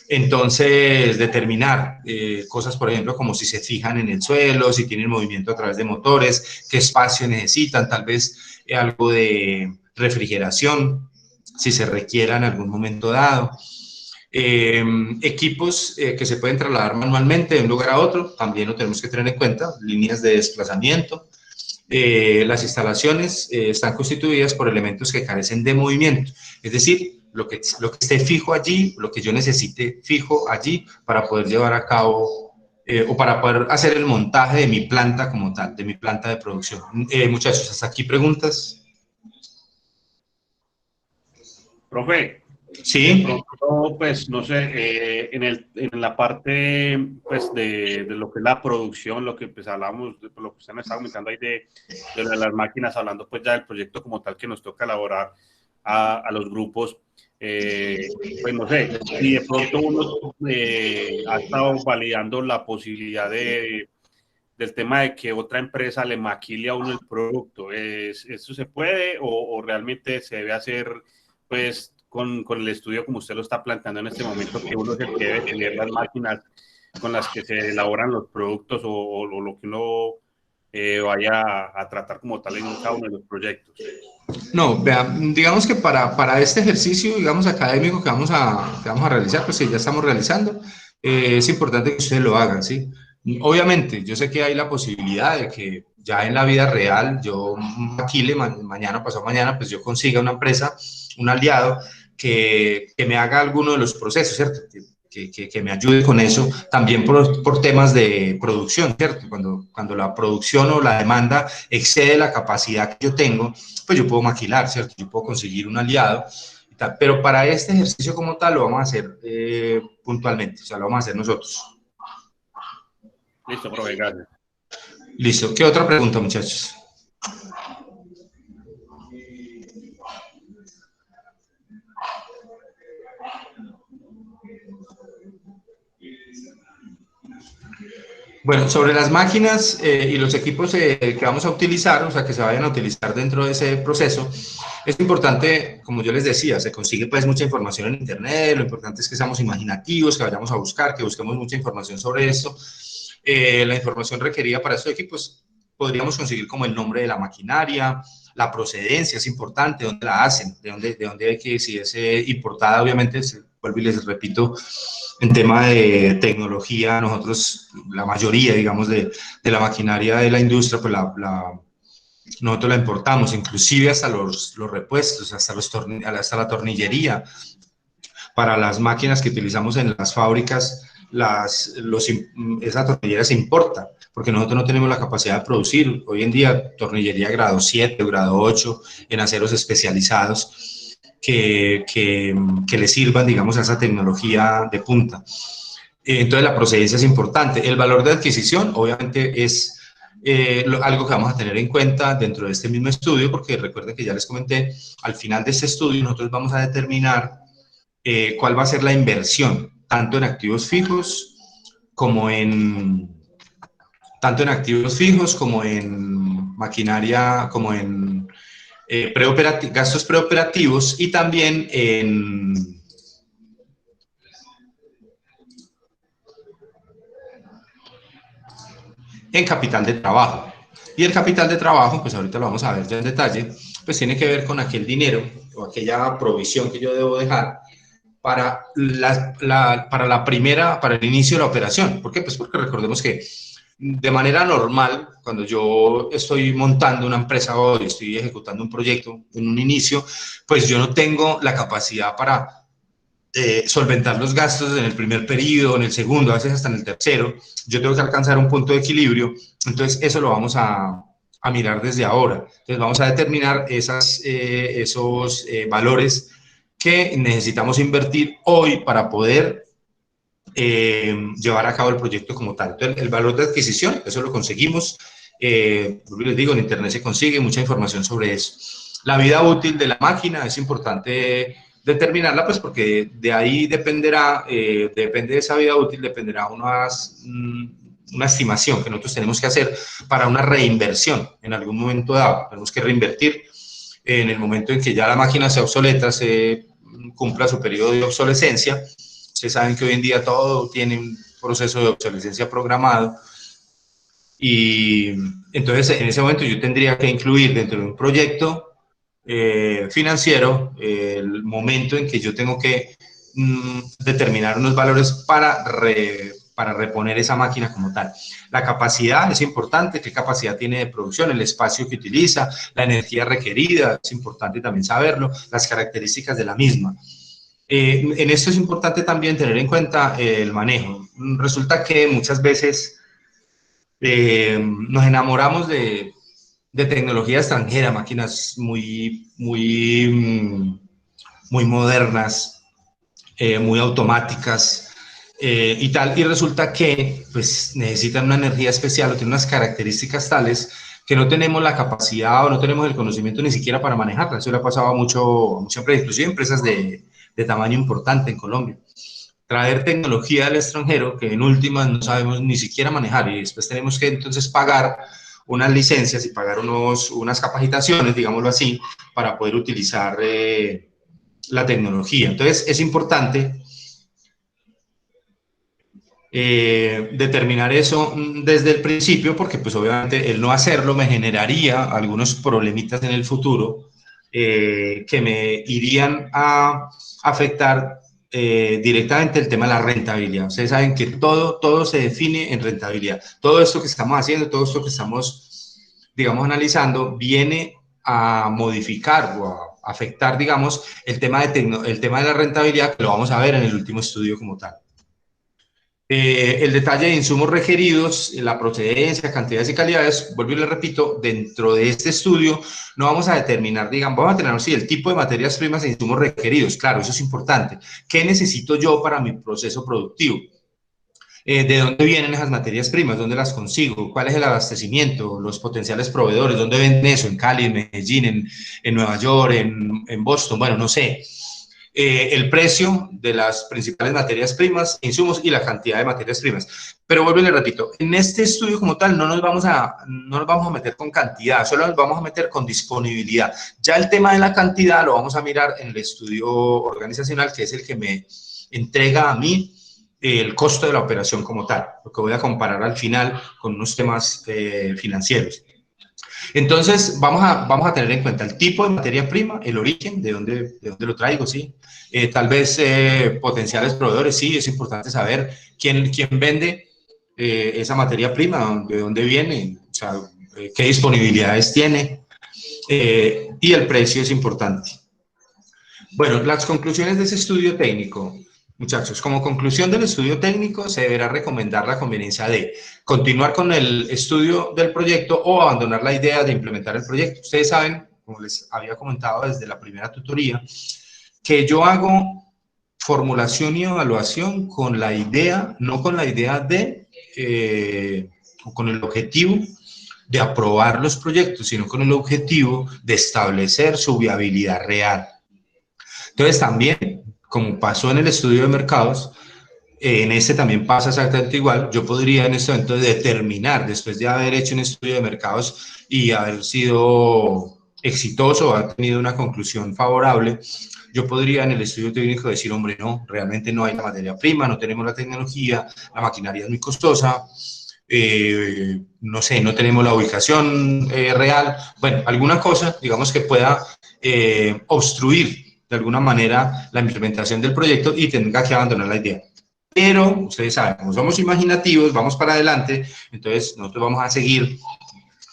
Entonces, determinar cosas, por ejemplo, como si se fijan en el suelo, si tienen movimiento a través de motores, qué espacio necesitan, tal vez algo de refrigeración, si se requiera en algún momento dado. Equipos que se pueden trasladar manualmente de un lugar a otro, también lo tenemos que tener en cuenta, líneas de desplazamiento. Las instalaciones están constituidas por elementos que carecen de movimiento, es decir, lo que esté fijo allí, lo que yo necesite fijo allí para poder llevar a cabo o para poder hacer el montaje de mi planta como tal, de mi planta de producción. Muchachos, hasta aquí preguntas. Profe, sí. Pronto, pues, no sé, en la parte, pues, de lo que es la producción, lo que, pues, hablamos, de lo que usted me estaba comentando ahí de las máquinas, hablando, pues, ya del proyecto como tal que nos toca elaborar a los grupos, pues, no sé, si de pronto uno ha estado validando la posibilidad de del tema de que otra empresa le maquile a uno el producto. ¿Eso se puede o realmente se debe hacer pues con el estudio como usted lo está planteando en este momento, que uno es el que debe tener las máquinas con las que se elaboran los productos o lo que uno vaya a tratar como tal en cada uno de los proyectos? No, vean, digamos que para este ejercicio, digamos, académico que vamos a realizar, pues que ya estamos realizando, es importante que ustedes lo hagan, ¿sí? Obviamente, yo sé que hay la posibilidad de que ya en la vida real, yo maquile, mañana, pasado mañana, pues yo consiga una empresa, un aliado, que me haga alguno de los procesos, ¿cierto? Que me ayude con eso, también por temas de producción, ¿cierto? Cuando la producción o la demanda excede la capacidad que yo tengo, pues yo puedo maquilar, ¿cierto? Yo puedo conseguir un aliado y tal, pero para este ejercicio como tal lo vamos a hacer puntualmente, o sea, lo vamos a hacer nosotros. Listo, profe, gracias. Listo. ¿Qué otra pregunta, muchachos? Bueno, sobre las máquinas y los equipos que vamos a utilizar, o sea, que se vayan a utilizar dentro de ese proceso, es importante, como yo les decía, se consigue pues mucha información en internet, lo importante es que seamos imaginativos, que vayamos a buscar, que busquemos mucha información sobre esto. La información requerida para estos equipos podríamos conseguir como el nombre de la maquinaria, la procedencia es importante, dónde la hacen, de dónde hay que, si es importada, obviamente, vuelvo y les repito, en tema de tecnología, nosotros, la mayoría, digamos, de la maquinaria de la industria, pues nosotros la importamos, inclusive hasta los repuestos, hasta la tornillería. Para las máquinas que utilizamos en las fábricas, esa tornillería se importa, porque nosotros no tenemos la capacidad de producir. Hoy en día, tornillería grado 7 o grado 8 en aceros especializados, que le sirvan, digamos, a esa tecnología de punta. Entonces, la procedencia es importante. El valor de adquisición, obviamente, es algo que vamos a tener en cuenta dentro de este mismo estudio, porque recuerden que ya les comenté, al final de este estudio nosotros vamos a determinar cuál va a ser la inversión, tanto en activos fijos como en maquinaria, como en gastos preoperativos y también en capital de trabajo. Y el capital de trabajo, pues ahorita lo vamos a ver ya en detalle, pues tiene que ver con aquel dinero o aquella provisión que yo debo dejar para el inicio de la operación. ¿Por qué? Pues porque recordemos que de manera normal, cuando yo estoy montando una empresa o estoy ejecutando un proyecto en un inicio, pues yo no tengo la capacidad para solventar los gastos en el primer periodo, en el segundo, a veces hasta en el tercero. Yo tengo que alcanzar un punto de equilibrio, entonces eso lo vamos a mirar desde ahora. Entonces vamos a determinar esos valores que necesitamos invertir hoy para poder llevar a cabo el proyecto como tal. Entonces, el valor de adquisición, eso lo conseguimos. Les digo, en internet se consigue mucha información sobre eso. La vida útil de la máquina es importante determinarla, pues porque de ahí dependerá, depende de esa vida útil, dependerá una estimación que nosotros tenemos que hacer para una reinversión en algún momento dado. Tenemos que reinvertir en el momento en que ya la máquina sea obsoleta, se cumpla su periodo de obsolescencia. Ustedes saben que hoy en día todo tiene un proceso de obsolescencia programado y entonces en ese momento yo tendría que incluir dentro de un proyecto financiero el momento en que yo tengo que determinar unos valores para reponer esa máquina como tal. La capacidad es importante, qué capacidad tiene de producción, el espacio que utiliza, la energía requerida, es importante también saberlo, las características de la misma. En esto es importante también tener en cuenta el manejo. Resulta que muchas veces nos enamoramos de tecnología extranjera, máquinas muy modernas, muy automáticas y tal, y resulta que pues, necesitan una energía especial o tienen unas características tales que no tenemos la capacidad o no tenemos el conocimiento ni siquiera para manejarlas. Eso le ha pasado a muchas empresas, inclusive empresas de tamaño importante en Colombia. traer tecnología del extranjero que en últimas no sabemos ni siquiera manejar y después tenemos que entonces pagar unas licencias y pagar unas capacitaciones, digámoslo así, para poder utilizar la tecnología. Entonces, es importante determinar eso desde el principio, porque pues obviamente el no hacerlo me generaría algunos problemitas en el futuro que me irían a afectar directamente el tema de la rentabilidad. Ustedes saben que todo se define en rentabilidad. Todo esto que estamos haciendo, todo esto que estamos, digamos, analizando, viene a modificar o a afectar, digamos, el tema de la rentabilidad, que lo vamos a ver en el último estudio como tal. El detalle de insumos requeridos, la procedencia, cantidades y calidades, vuelvo y le repito, dentro de este estudio no vamos a determinar, digamos, vamos a tener sí, el tipo de materias primas e insumos requeridos, claro, eso es importante. ¿Qué necesito yo para mi proceso productivo? ¿De dónde vienen esas materias primas? ¿Dónde las consigo? ¿Cuál es el abastecimiento? ¿Los potenciales proveedores? ¿Dónde venden eso? ¿En Cali, en Medellín, en Nueva York, en Boston? Bueno, no sé. El precio de las principales materias primas, insumos y la cantidad de materias primas. Pero vuelvo y le repito, en este estudio como tal no nos vamos a meter con cantidad, solo nos vamos a meter con disponibilidad. Ya el tema de la cantidad lo vamos a mirar en el estudio organizacional, que es el que me entrega a mí el costo de la operación como tal, lo que voy a comparar al final con unos temas financieros. Entonces, vamos a tener en cuenta el tipo de materia prima, el origen, de dónde lo traigo, ¿sí? Tal vez potenciales proveedores, sí, es importante saber quién vende esa materia prima, de dónde viene, o sea, qué disponibilidades tiene, y el precio es importante. Bueno, las conclusiones de ese estudio técnico. Muchachos, como conclusión del estudio técnico, se deberá recomendar la conveniencia de continuar con el estudio del proyecto o abandonar la idea de implementar el proyecto. Ustedes saben, como les había comentado desde la primera tutoría, que yo hago formulación y evaluación con la idea, no con la idea de, o con el objetivo de aprobar los proyectos, sino con el objetivo de establecer su viabilidad real. Entonces también, como pasó en el estudio de mercados, en este también pasa exactamente igual. Yo podría en este momento determinar, después de haber hecho un estudio de mercados y haber sido exitoso, haber tenido una conclusión favorable, yo podría en el estudio técnico decir, hombre, no, realmente no hay la materia prima, no tenemos la tecnología, la maquinaria es muy costosa, no sé, no tenemos la ubicación real, bueno, alguna cosa, digamos, que pueda obstruir de alguna manera la implementación del proyecto y tenga que abandonar la idea. Pero ustedes saben, como somos imaginativos, vamos para adelante, entonces nosotros vamos a seguir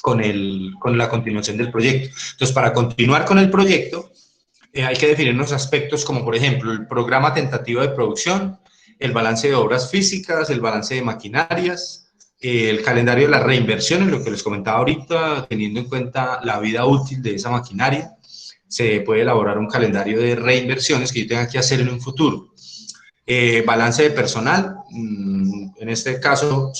con la continuación del proyecto. Entonces, para continuar con el proyecto, hay que definir unos aspectos como, por ejemplo, el programa tentativo de producción, el balance de obras físicas, el balance de maquinarias, el calendario de las reinversiones, lo que les comentaba ahorita, teniendo en cuenta la vida útil de esa maquinaria. Se puede elaborar un calendario de reinversiones que yo tenga que hacer en un futuro. Balance de personal, en este caso,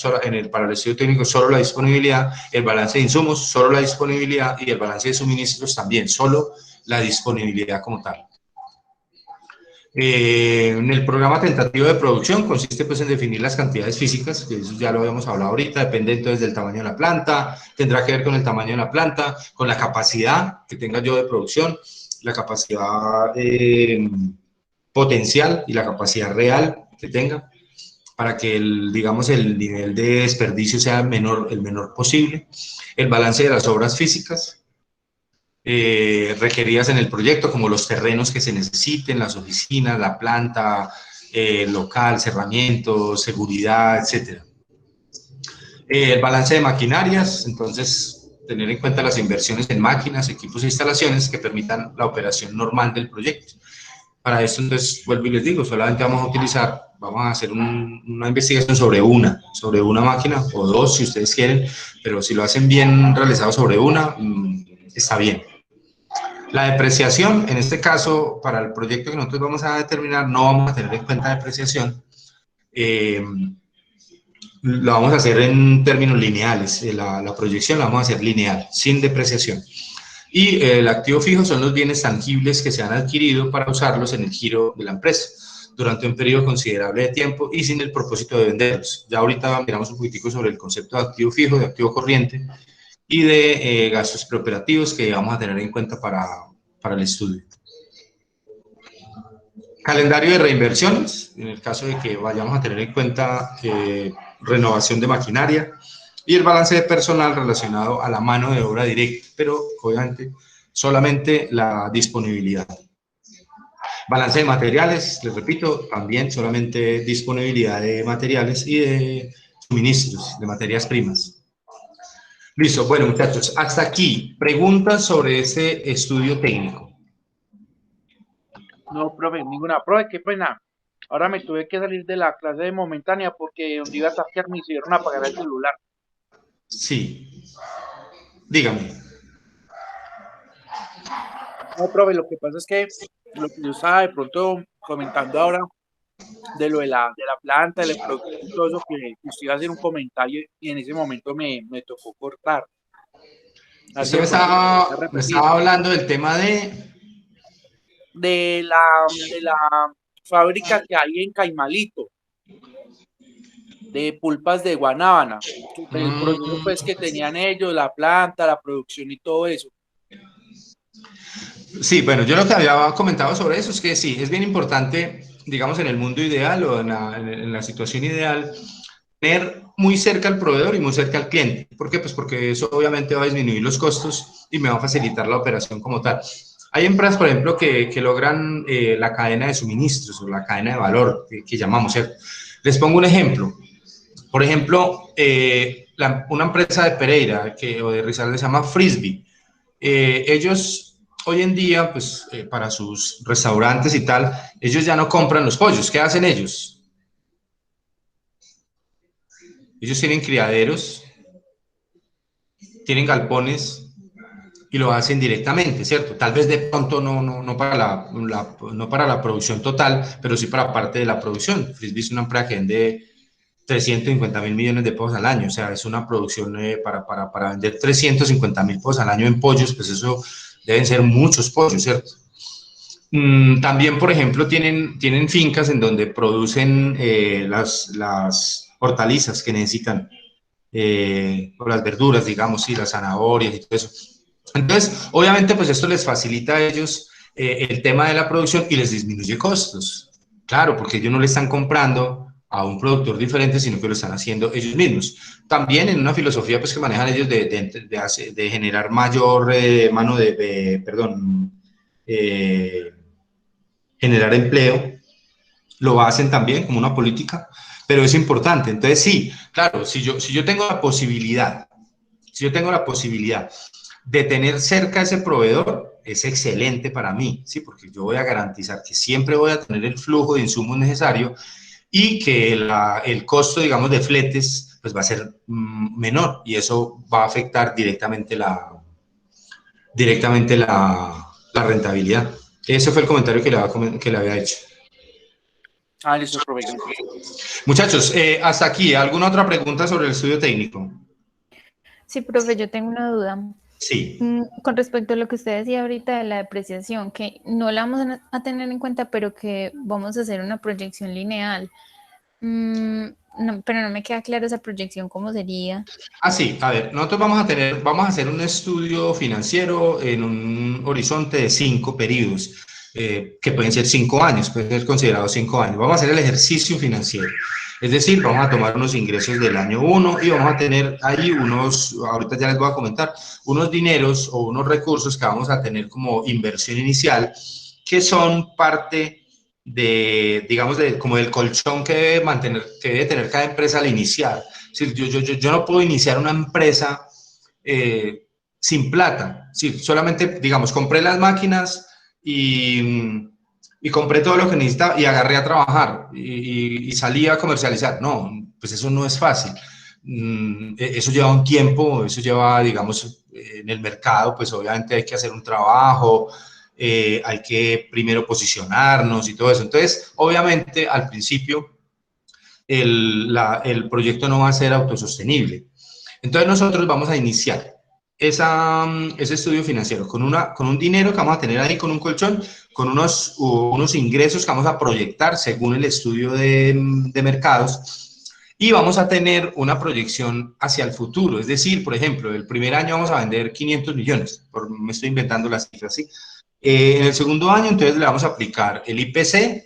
para el estudio técnico, solo la disponibilidad, el balance de insumos, solo la disponibilidad, y el balance de suministros también, solo la disponibilidad como tal. En el programa tentativo de producción consiste pues en definir las cantidades físicas, que eso ya lo habíamos hablado ahorita, depende entonces del tamaño de la planta, tendrá que ver con el tamaño de la planta, con la capacidad que tenga yo de producción, la capacidad potencial y la capacidad real que tenga, para que digamos, el nivel de desperdicio sea el menor posible. El balance de las obras físicas requeridas en el proyecto, como los terrenos que se necesiten, las oficinas, la planta, local, cerramientos, seguridad, etc. El balance de maquinarias, entonces tener en cuenta las inversiones en máquinas, equipos e instalaciones que permitan la operación normal del proyecto. Para esto, entonces, vuelvo y les digo, solamente vamos a hacer una investigación sobre una máquina, o dos si ustedes quieren, pero si lo hacen bien realizado sobre una, está bien. La depreciación, en este caso, para el proyecto que nosotros vamos a determinar, no vamos a tener en cuenta depreciación, lo vamos a hacer en términos lineales, la proyección la vamos a hacer lineal, sin depreciación. Y el activo fijo son los bienes tangibles que se han adquirido para usarlos en el giro de la empresa. durante un periodo considerable de tiempo y sin el propósito de venderlos. Ya ahorita miramos un poquitico sobre el concepto de activo fijo, de activo corriente y de gastos preoperativos que vamos a tener en cuenta para el estudio. Calendario de reinversiones, en el caso de que vayamos a tener en cuenta renovación de maquinaria, y el balance de personal relacionado a la mano de obra directa, pero obviamente solamente la disponibilidad. Balance de materiales, les repito, también solamente disponibilidad de materiales y de suministros, de materias primas. Listo, bueno muchachos, hasta aquí, preguntas sobre ese estudio técnico. No, profe, ninguna. Profe, qué pena. Ahora me tuve que salir de la clase momentánea porque donde iba a taquear me hicieron apagar el celular. Sí, dígame. No, profe, lo que pasa es que lo que yo estaba de pronto comentando ahora de lo de la planta, del producto y todo eso, que usted iba a hacer un comentario y en ese momento me tocó cortar. Así Usted de pronto me me repetir. estaba hablando del tema De la fábrica que hay en Caimalito, de pulpas de guanábana. El proceso pues que tenían ellos, la planta, la producción y todo eso. Sí, bueno, yo lo que había comentado sobre eso es que sí, es bien importante, digamos, en el mundo ideal o en la situación ideal, tener muy cerca al proveedor y muy cerca al cliente. ¿Por qué? Pues porque eso obviamente va a disminuir los costos y me va a facilitar la operación como tal. Hay empresas, por ejemplo, que logran la cadena de suministros o la cadena de valor que llamamos, ¿cierto? Les pongo un ejemplo. Por ejemplo, una empresa de Pereira o de Risaralda se llama Frisbee. Ellos hoy en día, pues para sus restaurantes y tal, ellos ya no compran los pollos. ¿Qué hacen ellos? Ellos tienen criaderos, tienen galpones y lo hacen directamente, ¿cierto? Tal vez de pronto no para no para la producción total, pero sí para parte de la producción. Frisbee es una empresa que vende 350.000 millones de pesos al año, o sea, es una producción para vender 350.000 pesos al año en pollos, pues eso deben ser muchos pollos, ¿cierto? También, por ejemplo, tienen fincas en donde producen las hortalizas que necesitan, o las verduras, digamos, y las zanahorias y todo eso. Entonces, obviamente, pues esto les facilita a ellos el tema de la producción y les disminuye costos. Claro, porque ellos no le están comprando a un productor diferente, sino que lo están haciendo ellos mismos. También en una filosofía pues, que manejan ellos de generar mayor generar empleo, lo hacen también como una política, pero es importante. Entonces, sí, claro, si yo tengo la posibilidad, de tener cerca ese proveedor, es excelente para mí, ¿sí? Porque yo voy a garantizar que siempre voy a tener el flujo de insumos necesario y que el costo, digamos, de fletes, pues va a ser menor y eso va a afectar directamente la rentabilidad. Ese fue el comentario que le había hecho. Ah, listo, profe. Muchachos, hasta aquí, ¿alguna otra pregunta sobre el estudio técnico? Sí, profe, yo tengo una duda. Sí. Con respecto a lo que usted decía ahorita de la depreciación, que no la vamos a tener en cuenta, pero que vamos a hacer una proyección lineal. No, pero no me queda claro esa proyección, ¿cómo sería? Ah, sí, a ver, nosotros vamos a hacer un estudio financiero en un horizonte de 5 periodos, que pueden ser 5 años, pueden ser considerados 5 años. Vamos a hacer el ejercicio financiero, es decir, vamos a tomar unos ingresos del año 1 y vamos a tener ahí ahorita ya les voy a comentar, unos dineros o unos recursos que vamos a tener como inversión inicial, que son parte digamos, como del colchón que debe tener cada empresa al iniciar. Es decir, yo no puedo iniciar una empresa sin plata. Sí, solamente, digamos, compré las máquinas y compré todo lo que necesitaba y agarré a trabajar y salí a comercializar. No, pues eso no es fácil. Eso lleva un tiempo, eso lleva, digamos, en el mercado, pues obviamente hay que hacer un trabajo, hay que primero posicionarnos y todo eso. Entonces, obviamente, al principio, el proyecto no va a ser autosostenible. Entonces, nosotros vamos a iniciar ese estudio financiero, con un dinero que vamos a tener ahí, con un colchón, con unos ingresos que vamos a proyectar según el estudio de mercados, y vamos a tener una proyección hacia el futuro. Es decir, por ejemplo, el primer año vamos a vender 500 millones, me estoy inventando las cifras, ¿sí? En el segundo año, entonces, le vamos a aplicar el IPC,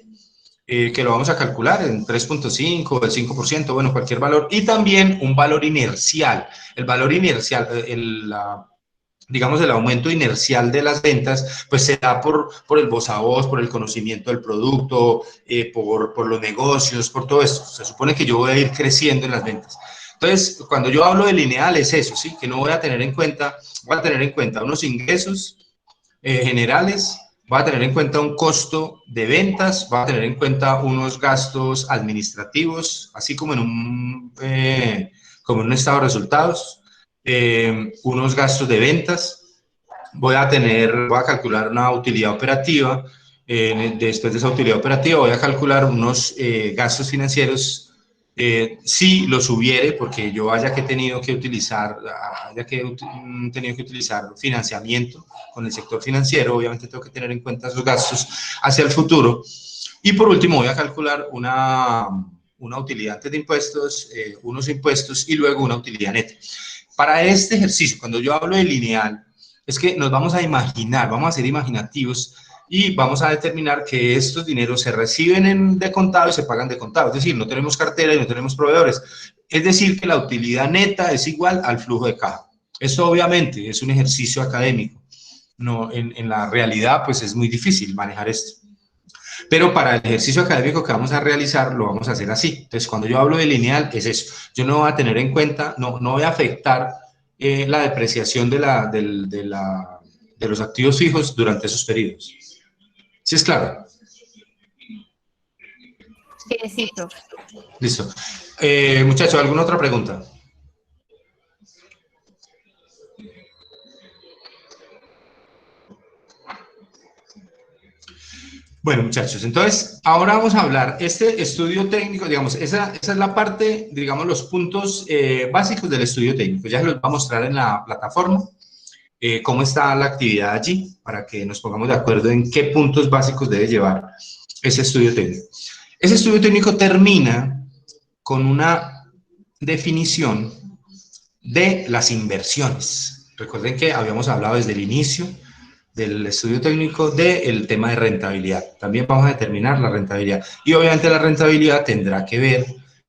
que lo vamos a calcular en 3.5, el 5%, bueno, cualquier valor, y también un valor inercial. El valor inercial, digamos, el aumento inercial de las ventas, pues se da por el voz a voz, por el conocimiento del producto, por los negocios, por todo esto. Se supone que yo voy a ir creciendo en las ventas. Entonces, cuando yo hablo de lineal es eso, ¿sí? Que no voy a tener en cuenta, voy a tener en cuenta unos ingresos generales, va a tener en cuenta un costo de ventas, va a tener en cuenta unos gastos administrativos, así como en un estado de resultados, unos gastos de ventas, voy a calcular una utilidad operativa, después de esa utilidad operativa voy a calcular unos gastos financieros, si los hubiere, porque yo haya tenido que utilizar financiamiento con el sector financiero, obviamente tengo que tener en cuenta esos gastos hacia el futuro. Y por último voy a calcular una utilidad antes de impuestos, unos impuestos y luego una utilidad neta. Para este ejercicio, cuando yo hablo de lineal, es que nos vamos a imaginar, vamos a ser imaginativos y vamos a determinar que estos dineros se reciben de contado y se pagan de contado. Es decir, no tenemos cartera y no tenemos proveedores. Es decir, que la utilidad neta es igual al flujo de caja. Esto obviamente es un ejercicio académico. No, en la realidad, pues es muy difícil manejar esto. Pero para el ejercicio académico que vamos a realizar, lo vamos a hacer así. Entonces, cuando yo hablo de lineal, es eso. Yo no voy a tener en cuenta, no voy a afectar la depreciación de los activos fijos durante esos periodos. ¿Sí es claro? Sí, profe. Listo. Muchachos, ¿alguna otra pregunta? Bueno, muchachos, entonces, ahora vamos a hablar, este estudio técnico, digamos, esa es la parte, digamos, los puntos básicos del estudio técnico. Ya se los va a mostrar en la plataforma, cómo está la actividad allí, para que nos pongamos de acuerdo en qué puntos básicos debe llevar ese estudio técnico. Ese estudio técnico termina con una definición de las inversiones. Recuerden que habíamos hablado desde el inicio del estudio técnico del tema de rentabilidad. También vamos a determinar la rentabilidad. Y obviamente la rentabilidad tendrá que ver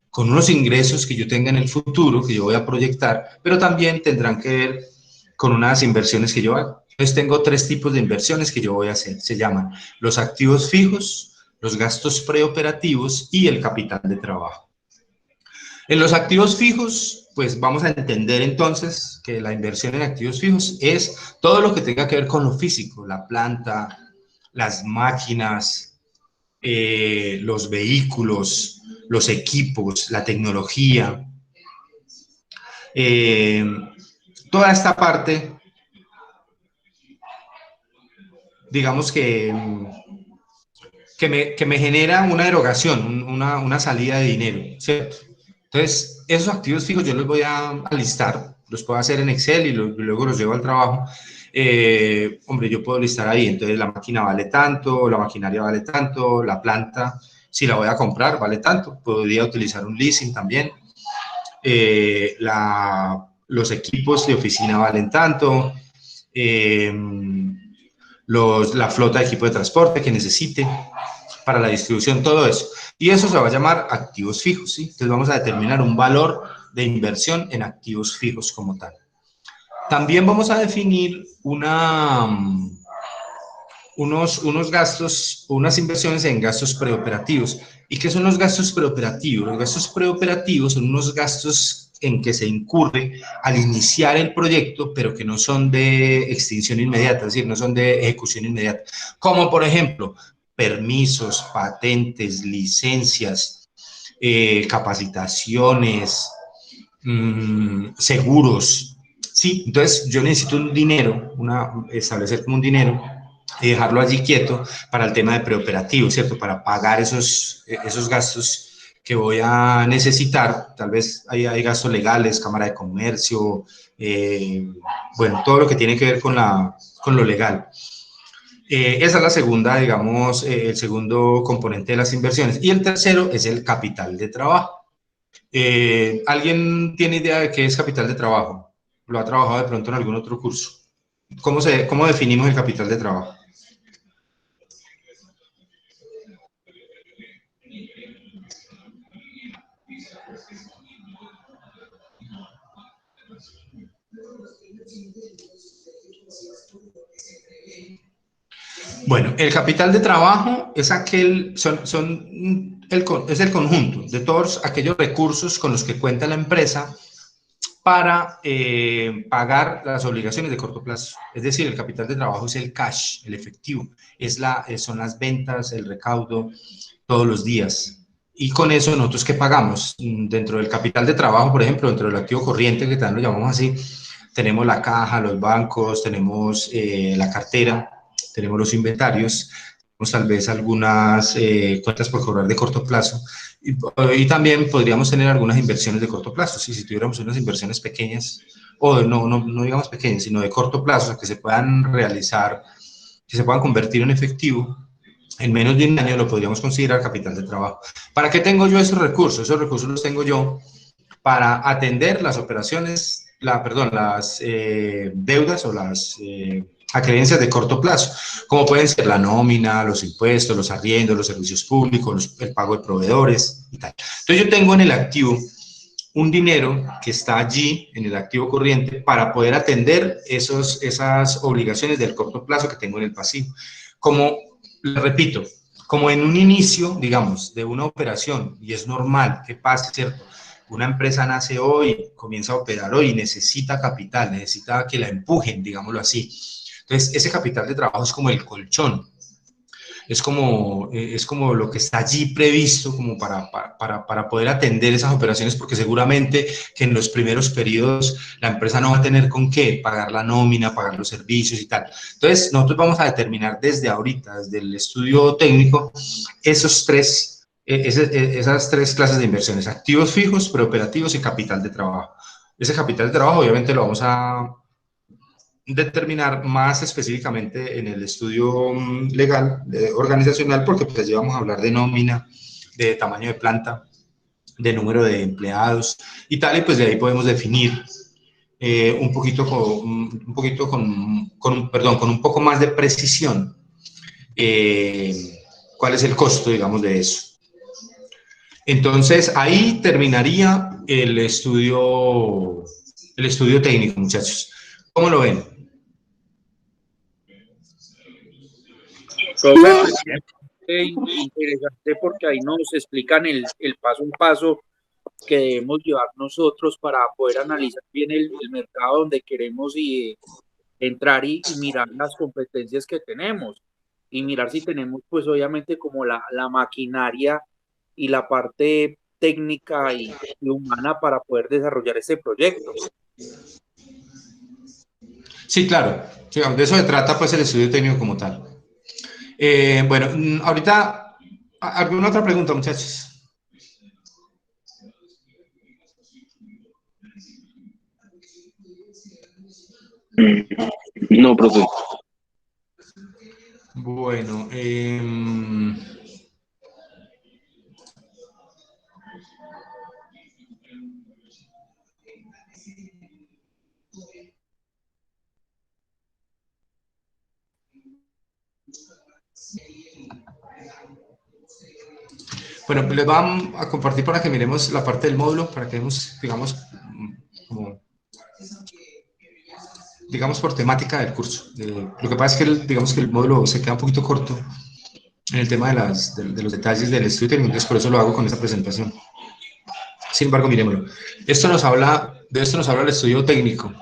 con unos ingresos que yo tenga en el futuro, que yo voy a proyectar, pero también tendrán que ver con unas inversiones que yo hago. Entonces tengo 3 tipos de inversiones que yo voy a hacer. Se llaman los activos fijos, los gastos preoperativos y el capital de trabajo. En los activos fijos, pues vamos a entender entonces que la inversión en activos fijos es todo lo que tenga que ver con lo físico, la planta, las máquinas, los vehículos, los equipos, la tecnología, toda esta parte, digamos que me genera una erogación, una salida de dinero, ¿cierto? Entonces, esos activos fijos yo los voy a listar, los puedo hacer en Excel y luego los llevo al trabajo. Hombre, yo puedo listar ahí, entonces la máquina vale tanto, la maquinaria vale tanto, la planta, si la voy a comprar, vale tanto, podría utilizar un leasing también. Los equipos de oficina valen tanto, la flota de equipo de transporte que necesite para la distribución, todo eso. Y eso se va a llamar activos fijos, ¿sí? Entonces vamos a determinar un valor de inversión en activos fijos como tal. También vamos a definir unos gastos, unas inversiones en gastos preoperativos. ¿Y qué son los gastos preoperativos? Los gastos preoperativos son unos gastos en que se incurre al iniciar el proyecto, pero que no son de extinción inmediata, es decir, no son de ejecución inmediata. Como, por ejemplo, permisos, patentes, licencias, capacitaciones, seguros, ¿sí? Entonces, yo necesito un dinero, establecer como un dinero y dejarlo allí quieto para el tema de preoperativo, ¿cierto? Para pagar esos gastos voy a necesitar. Tal vez hay gastos legales, Cámara de Comercio, bueno, todo lo que tiene que ver con lo legal. Esa es la segunda, digamos, el segundo componente de las inversiones. Y el tercero es el capital de trabajo. ¿Alguien tiene idea de qué es capital de trabajo? ¿Lo ha trabajado de pronto en algún otro curso? ¿Cómo definimos el capital de trabajo? Bueno, el capital de trabajo es es el conjunto de todos aquellos recursos con los que cuenta la empresa para pagar las obligaciones de corto plazo. Es decir, el capital de trabajo es el cash, el efectivo, son las ventas, el recaudo todos los días. Y con eso nosotros, ¿qué pagamos? Dentro del capital de trabajo, por ejemplo, dentro del activo corriente, que también lo llamamos así, tenemos la caja, los bancos, tenemos la cartera, tenemos los inventarios, tenemos tal vez algunas cuentas por cobrar de corto plazo y también podríamos tener algunas inversiones de corto plazo. Si tuviéramos unas inversiones pequeñas, o no digamos pequeñas, sino de corto plazo, que se puedan realizar, que se puedan convertir en efectivo, en menos de un año lo podríamos considerar capital de trabajo. ¿Para qué tengo yo esos recursos? Esos recursos los tengo yo para atender las operaciones, las deudas o las acreencias de corto plazo, como pueden ser la nómina, los impuestos, los arriendos, los servicios públicos, el pago de proveedores y tal. Entonces yo tengo en el activo un dinero que está allí en el activo corriente para poder atender esas obligaciones del corto plazo que tengo en el pasivo. Como, le repito, como en un inicio, digamos, de una operación, y es normal que pase, ¿cierto? Una empresa nace hoy, comienza a operar hoy, necesita capital, necesita que la empujen, digámoslo así. Entonces, ese capital de trabajo es como el colchón, es como lo que está allí previsto como para poder atender esas operaciones, porque seguramente que en los primeros periodos la empresa no va a tener con qué pagar la nómina, pagar los servicios y tal. Entonces, nosotros vamos a determinar desde ahorita, desde el estudio técnico, esas tres clases de inversiones: activos fijos, preoperativos y capital de trabajo. Ese capital de trabajo obviamente lo vamos a determinar más específicamente en el estudio legal, organizacional, porque pues allí vamos a hablar de nómina, de tamaño de planta, de número de empleados y tal, y pues de ahí podemos definir un poco más de precisión cuál es el costo, digamos, de eso. Entonces, ahí terminaría el estudio técnico, muchachos. ¿Cómo lo ven? Interesante, porque ahí nos explican el paso a paso que debemos llevar nosotros para poder analizar bien el mercado donde queremos entrar y mirar las competencias que tenemos y mirar si tenemos, pues obviamente, como la maquinaria y la parte técnica y humana para poder desarrollar este proyecto. Sí, claro. De eso se trata pues el estudio técnico como tal. Bueno, ahorita, ¿alguna otra pregunta, muchachos? No, profe. Bueno, bueno, les vamos a compartir para que miremos la parte del módulo, para que vemos, digamos por temática del curso. Lo que pasa es que digamos que el módulo se queda un poquito corto en el tema de los detalles del estudio técnico, entonces por eso lo hago con esta presentación. Sin embargo, miremoslo. De esto nos habla el estudio técnico.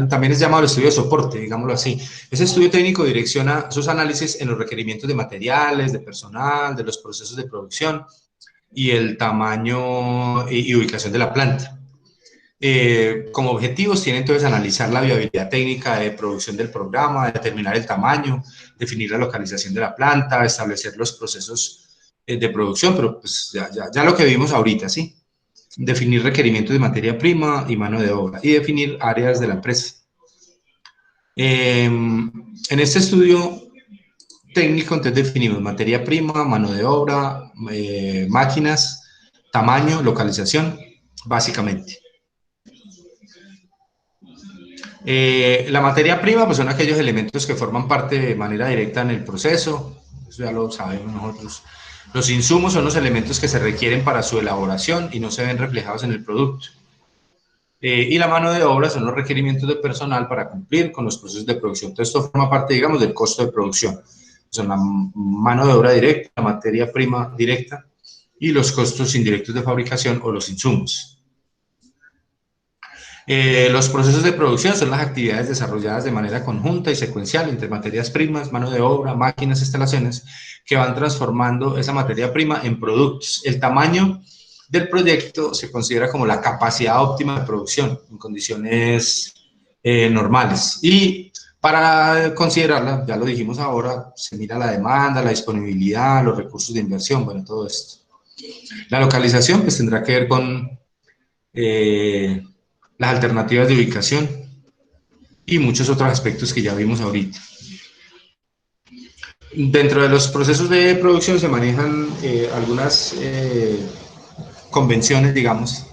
También es llamado el estudio de soporte, digámoslo así. Ese estudio técnico direcciona sus análisis en los requerimientos de materiales, de personal, de los procesos de producción y el tamaño y ubicación de la planta. Como objetivos tiene entonces analizar la viabilidad técnica de producción del programa, determinar el tamaño, definir la localización de la planta, establecer los procesos de producción, pero pues ya lo que vimos ahorita, ¿sí? Definir requerimientos de materia prima y mano de obra y definir áreas de la empresa. En este estudio técnico, entonces definimos materia prima, mano de obra, máquinas, tamaño, localización, básicamente. La materia prima, pues son aquellos elementos que forman parte de manera directa en el proceso, eso ya lo sabemos nosotros. Los insumos son los elementos que se requieren para su elaboración y no se ven reflejados en el producto. Y la mano de obra son los requerimientos de personal para cumplir con los procesos de producción. Entonces, esto forma parte, digamos, del costo de producción. Son la mano de obra directa, la materia prima directa y los costos indirectos de fabricación o los insumos. Los procesos de producción son las actividades desarrolladas de manera conjunta y secuencial entre materias primas, mano de obra, máquinas, instalaciones, que van transformando esa materia prima en productos. El tamaño del proyecto se considera como la capacidad óptima de producción en condiciones normales. Y para considerarla, ya lo dijimos ahora, se mira la demanda, la disponibilidad, los recursos de inversión, bueno, todo esto. La localización pues tendrá que ver con las alternativas de ubicación y muchos otros aspectos que ya vimos ahorita. Dentro de los procesos de producción se manejan algunas convenciones, digamos,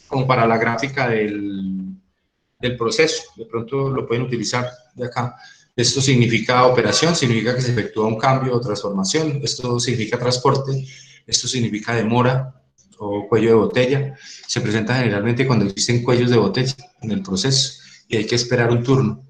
como para la gráfica del proceso. De pronto lo pueden utilizar de acá. Esto significa operación, significa que se efectúa un cambio o transformación. Esto significa transporte, esto significa demora o cuello de botella. Se presenta generalmente cuando existen cuellos de botella en el proceso y hay que esperar un turno.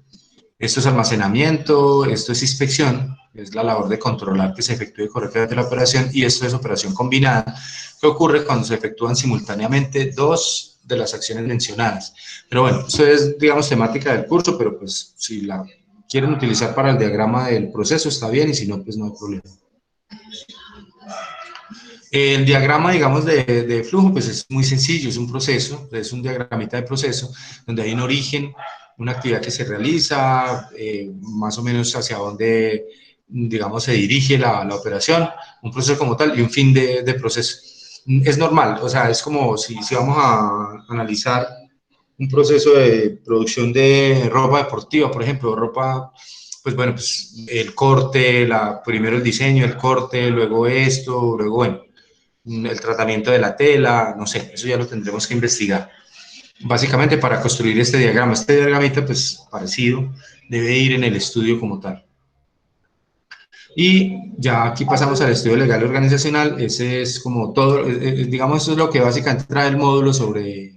Esto es almacenamiento, esto es inspección, es la labor de controlar que se efectúe correctamente la operación, y esto es operación combinada, que ocurre cuando se efectúan simultáneamente dos de las acciones mencionadas. Pero bueno, eso es, digamos, temática del curso, pero pues si la quieren utilizar para el diagrama del proceso está bien, y si no, pues no hay problema. El diagrama, digamos, de flujo, pues es muy sencillo, es un proceso, es un diagramita de proceso, donde hay un origen, una actividad que se realiza, más o menos hacia dónde, digamos, se dirige la operación, un proceso como tal y un fin de proceso. Es normal, o sea, es como si vamos a analizar un proceso de producción de ropa deportiva, por ejemplo, ropa, pues bueno, pues el corte, primero el diseño, el corte, luego esto, luego, bueno, el tratamiento de la tela, no sé, eso ya lo tendremos que investigar. Básicamente para construir este diagrama, este diagramita pues parecido debe ir en el estudio como tal. Y ya aquí pasamos al estudio legal y organizacional. Ese es como todo, digamos, eso es lo que básicamente trae el módulo sobre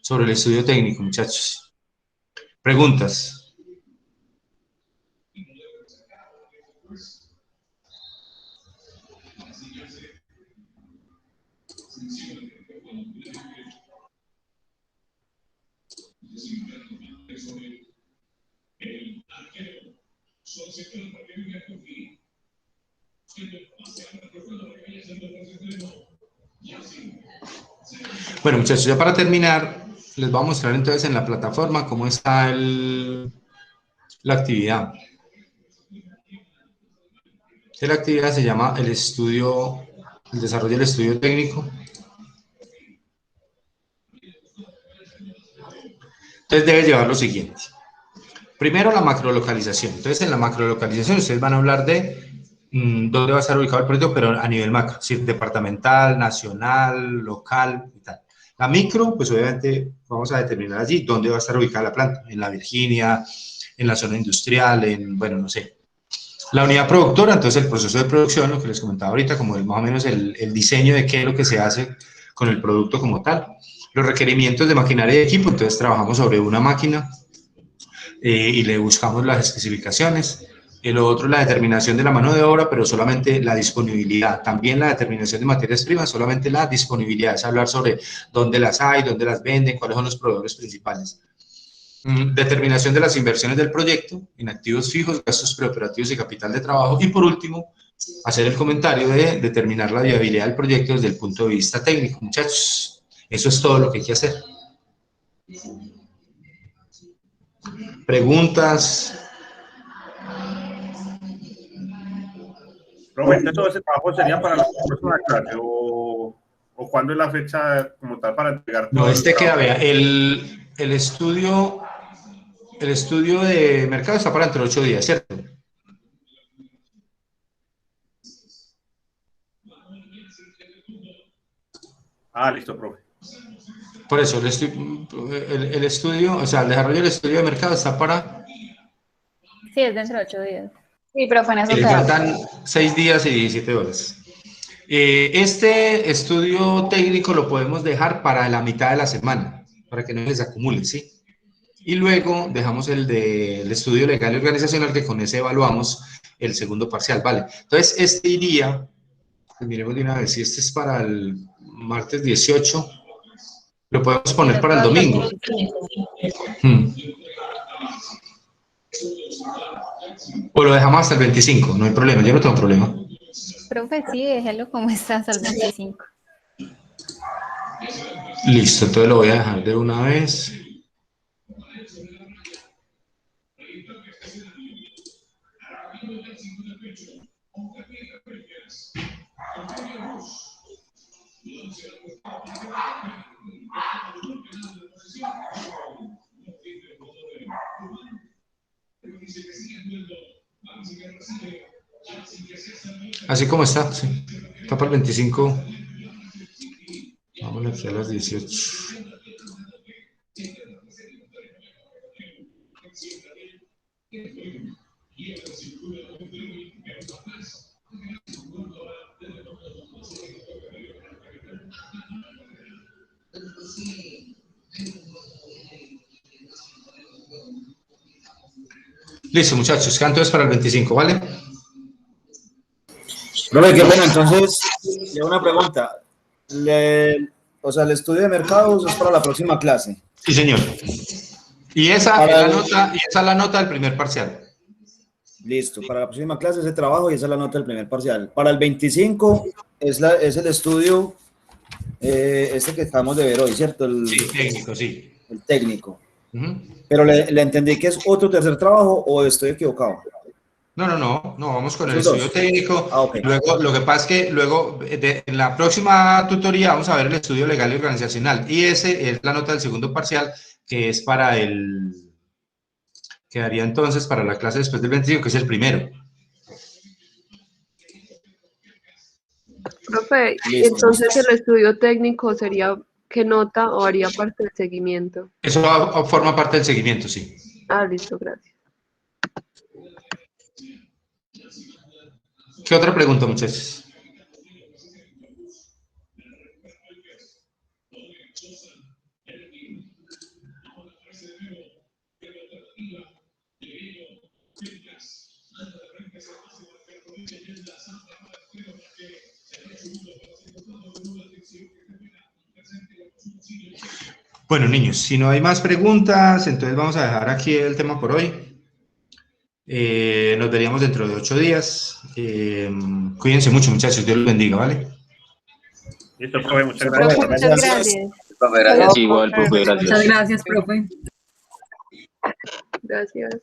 el estudio técnico, muchachos. Preguntas. Bueno, muchachos, ya para terminar, les voy a mostrar entonces en la plataforma cómo está la actividad. La actividad se llama el desarrollo del estudio técnico. Entonces debe llevar lo siguiente. Primero, la macrolocalización. Entonces, en la macrolocalización ustedes van a hablar de dónde va a estar ubicado el proyecto, pero a nivel macro, es decir, departamental, nacional, local y tal. La micro, pues obviamente vamos a determinar allí dónde va a estar ubicada la planta, en la Virginia, en la zona industrial, bueno, no sé. La unidad productora, entonces el proceso de producción, lo que les comentaba ahorita, como más o menos el diseño de qué es lo que se hace con el producto como tal. Los requerimientos de maquinaria y equipo, entonces trabajamos sobre una máquina y le buscamos las especificaciones. Lo otro, la determinación de la mano de obra, pero solamente la disponibilidad. También la determinación de materias primas, solamente la disponibilidad. Es hablar sobre dónde las hay, dónde las venden, cuáles son los proveedores principales. Determinación de las inversiones del proyecto en activos fijos, gastos preoperativos y capital de trabajo. Y por último, hacer el comentario de determinar la viabilidad del proyecto desde el punto de vista técnico. Muchachos, eso es todo lo que hay que hacer. ¿Preguntas? Profe, entonces todo ese trabajo sería para la próxima clase o cuándo es la fecha como tal para entregar todo No, el queda, trabajo. vea, el estudio de mercado está para dentro de 8 días, ¿cierto? Ah, listo, profe. Por eso, el estudio, o sea, el desarrollo del estudio de mercado está para... Sí, es dentro de 8 días. Sí, profe, en eso Le quedamos. faltan 6 días y 17 horas. Este estudio técnico lo podemos dejar para la mitad de la semana, para que no les acumule, ¿sí? Y luego dejamos el del estudio legal y organizacional, que con ese evaluamos el segundo parcial, ¿vale? Entonces, este iría, pues miremos de una vez, si este es para el martes 18, lo podemos Y poner el para otro el hasta el domingo. 25. O lo dejamos hasta el 25, no hay problema, yo no tengo problema. Profe, sí, déjelo como está hasta el 25. Listo, entonces lo voy a dejar de una vez. Así como está, sí. Está para el 25. Vamos aquí a las 18. Listo, muchachos, canto es para el 25, ¿vale? Profe, qué pena, entonces, le hago una pregunta. O sea, el estudio de mercados es para la próxima clase. Sí, señor. Y esa es Para la el- nota, y esa es la nota del primer parcial. Listo, para la próxima clase ese trabajo y esa es la nota del primer parcial. Para el 25 es el estudio, este que acabamos de ver hoy, ¿cierto? Sí, técnico, sí. El técnico. Ujú. Pero le entendí que es otro tercer trabajo o estoy equivocado. No, vamos con el Esos estudio dos. técnico. Ah, ok. Y luego, lo que pasa es que luego, en la próxima tutoría, vamos a ver el estudio legal y organizacional. Y ese es la nota del segundo parcial, que es para quedaría entonces para la clase después del 25, que es el primero. Profe, Listo. entonces el estudio técnico sería qué nota o haría parte del seguimiento. Eso forma parte del seguimiento, sí. Ah, listo, gracias. ¿Qué otra pregunta, muchachos? Bueno, niños, si no hay más preguntas, entonces vamos a dejar aquí el tema por hoy. Nos veríamos dentro de 8 días. Cuídense mucho, muchachos. Dios los bendiga, ¿vale? Listo, profe, muchas Profe, gracias. muchas gracias. Profe, gracias. Chao, Igual, profe, profe. gracias. Muchas gracias, profe. Gracias.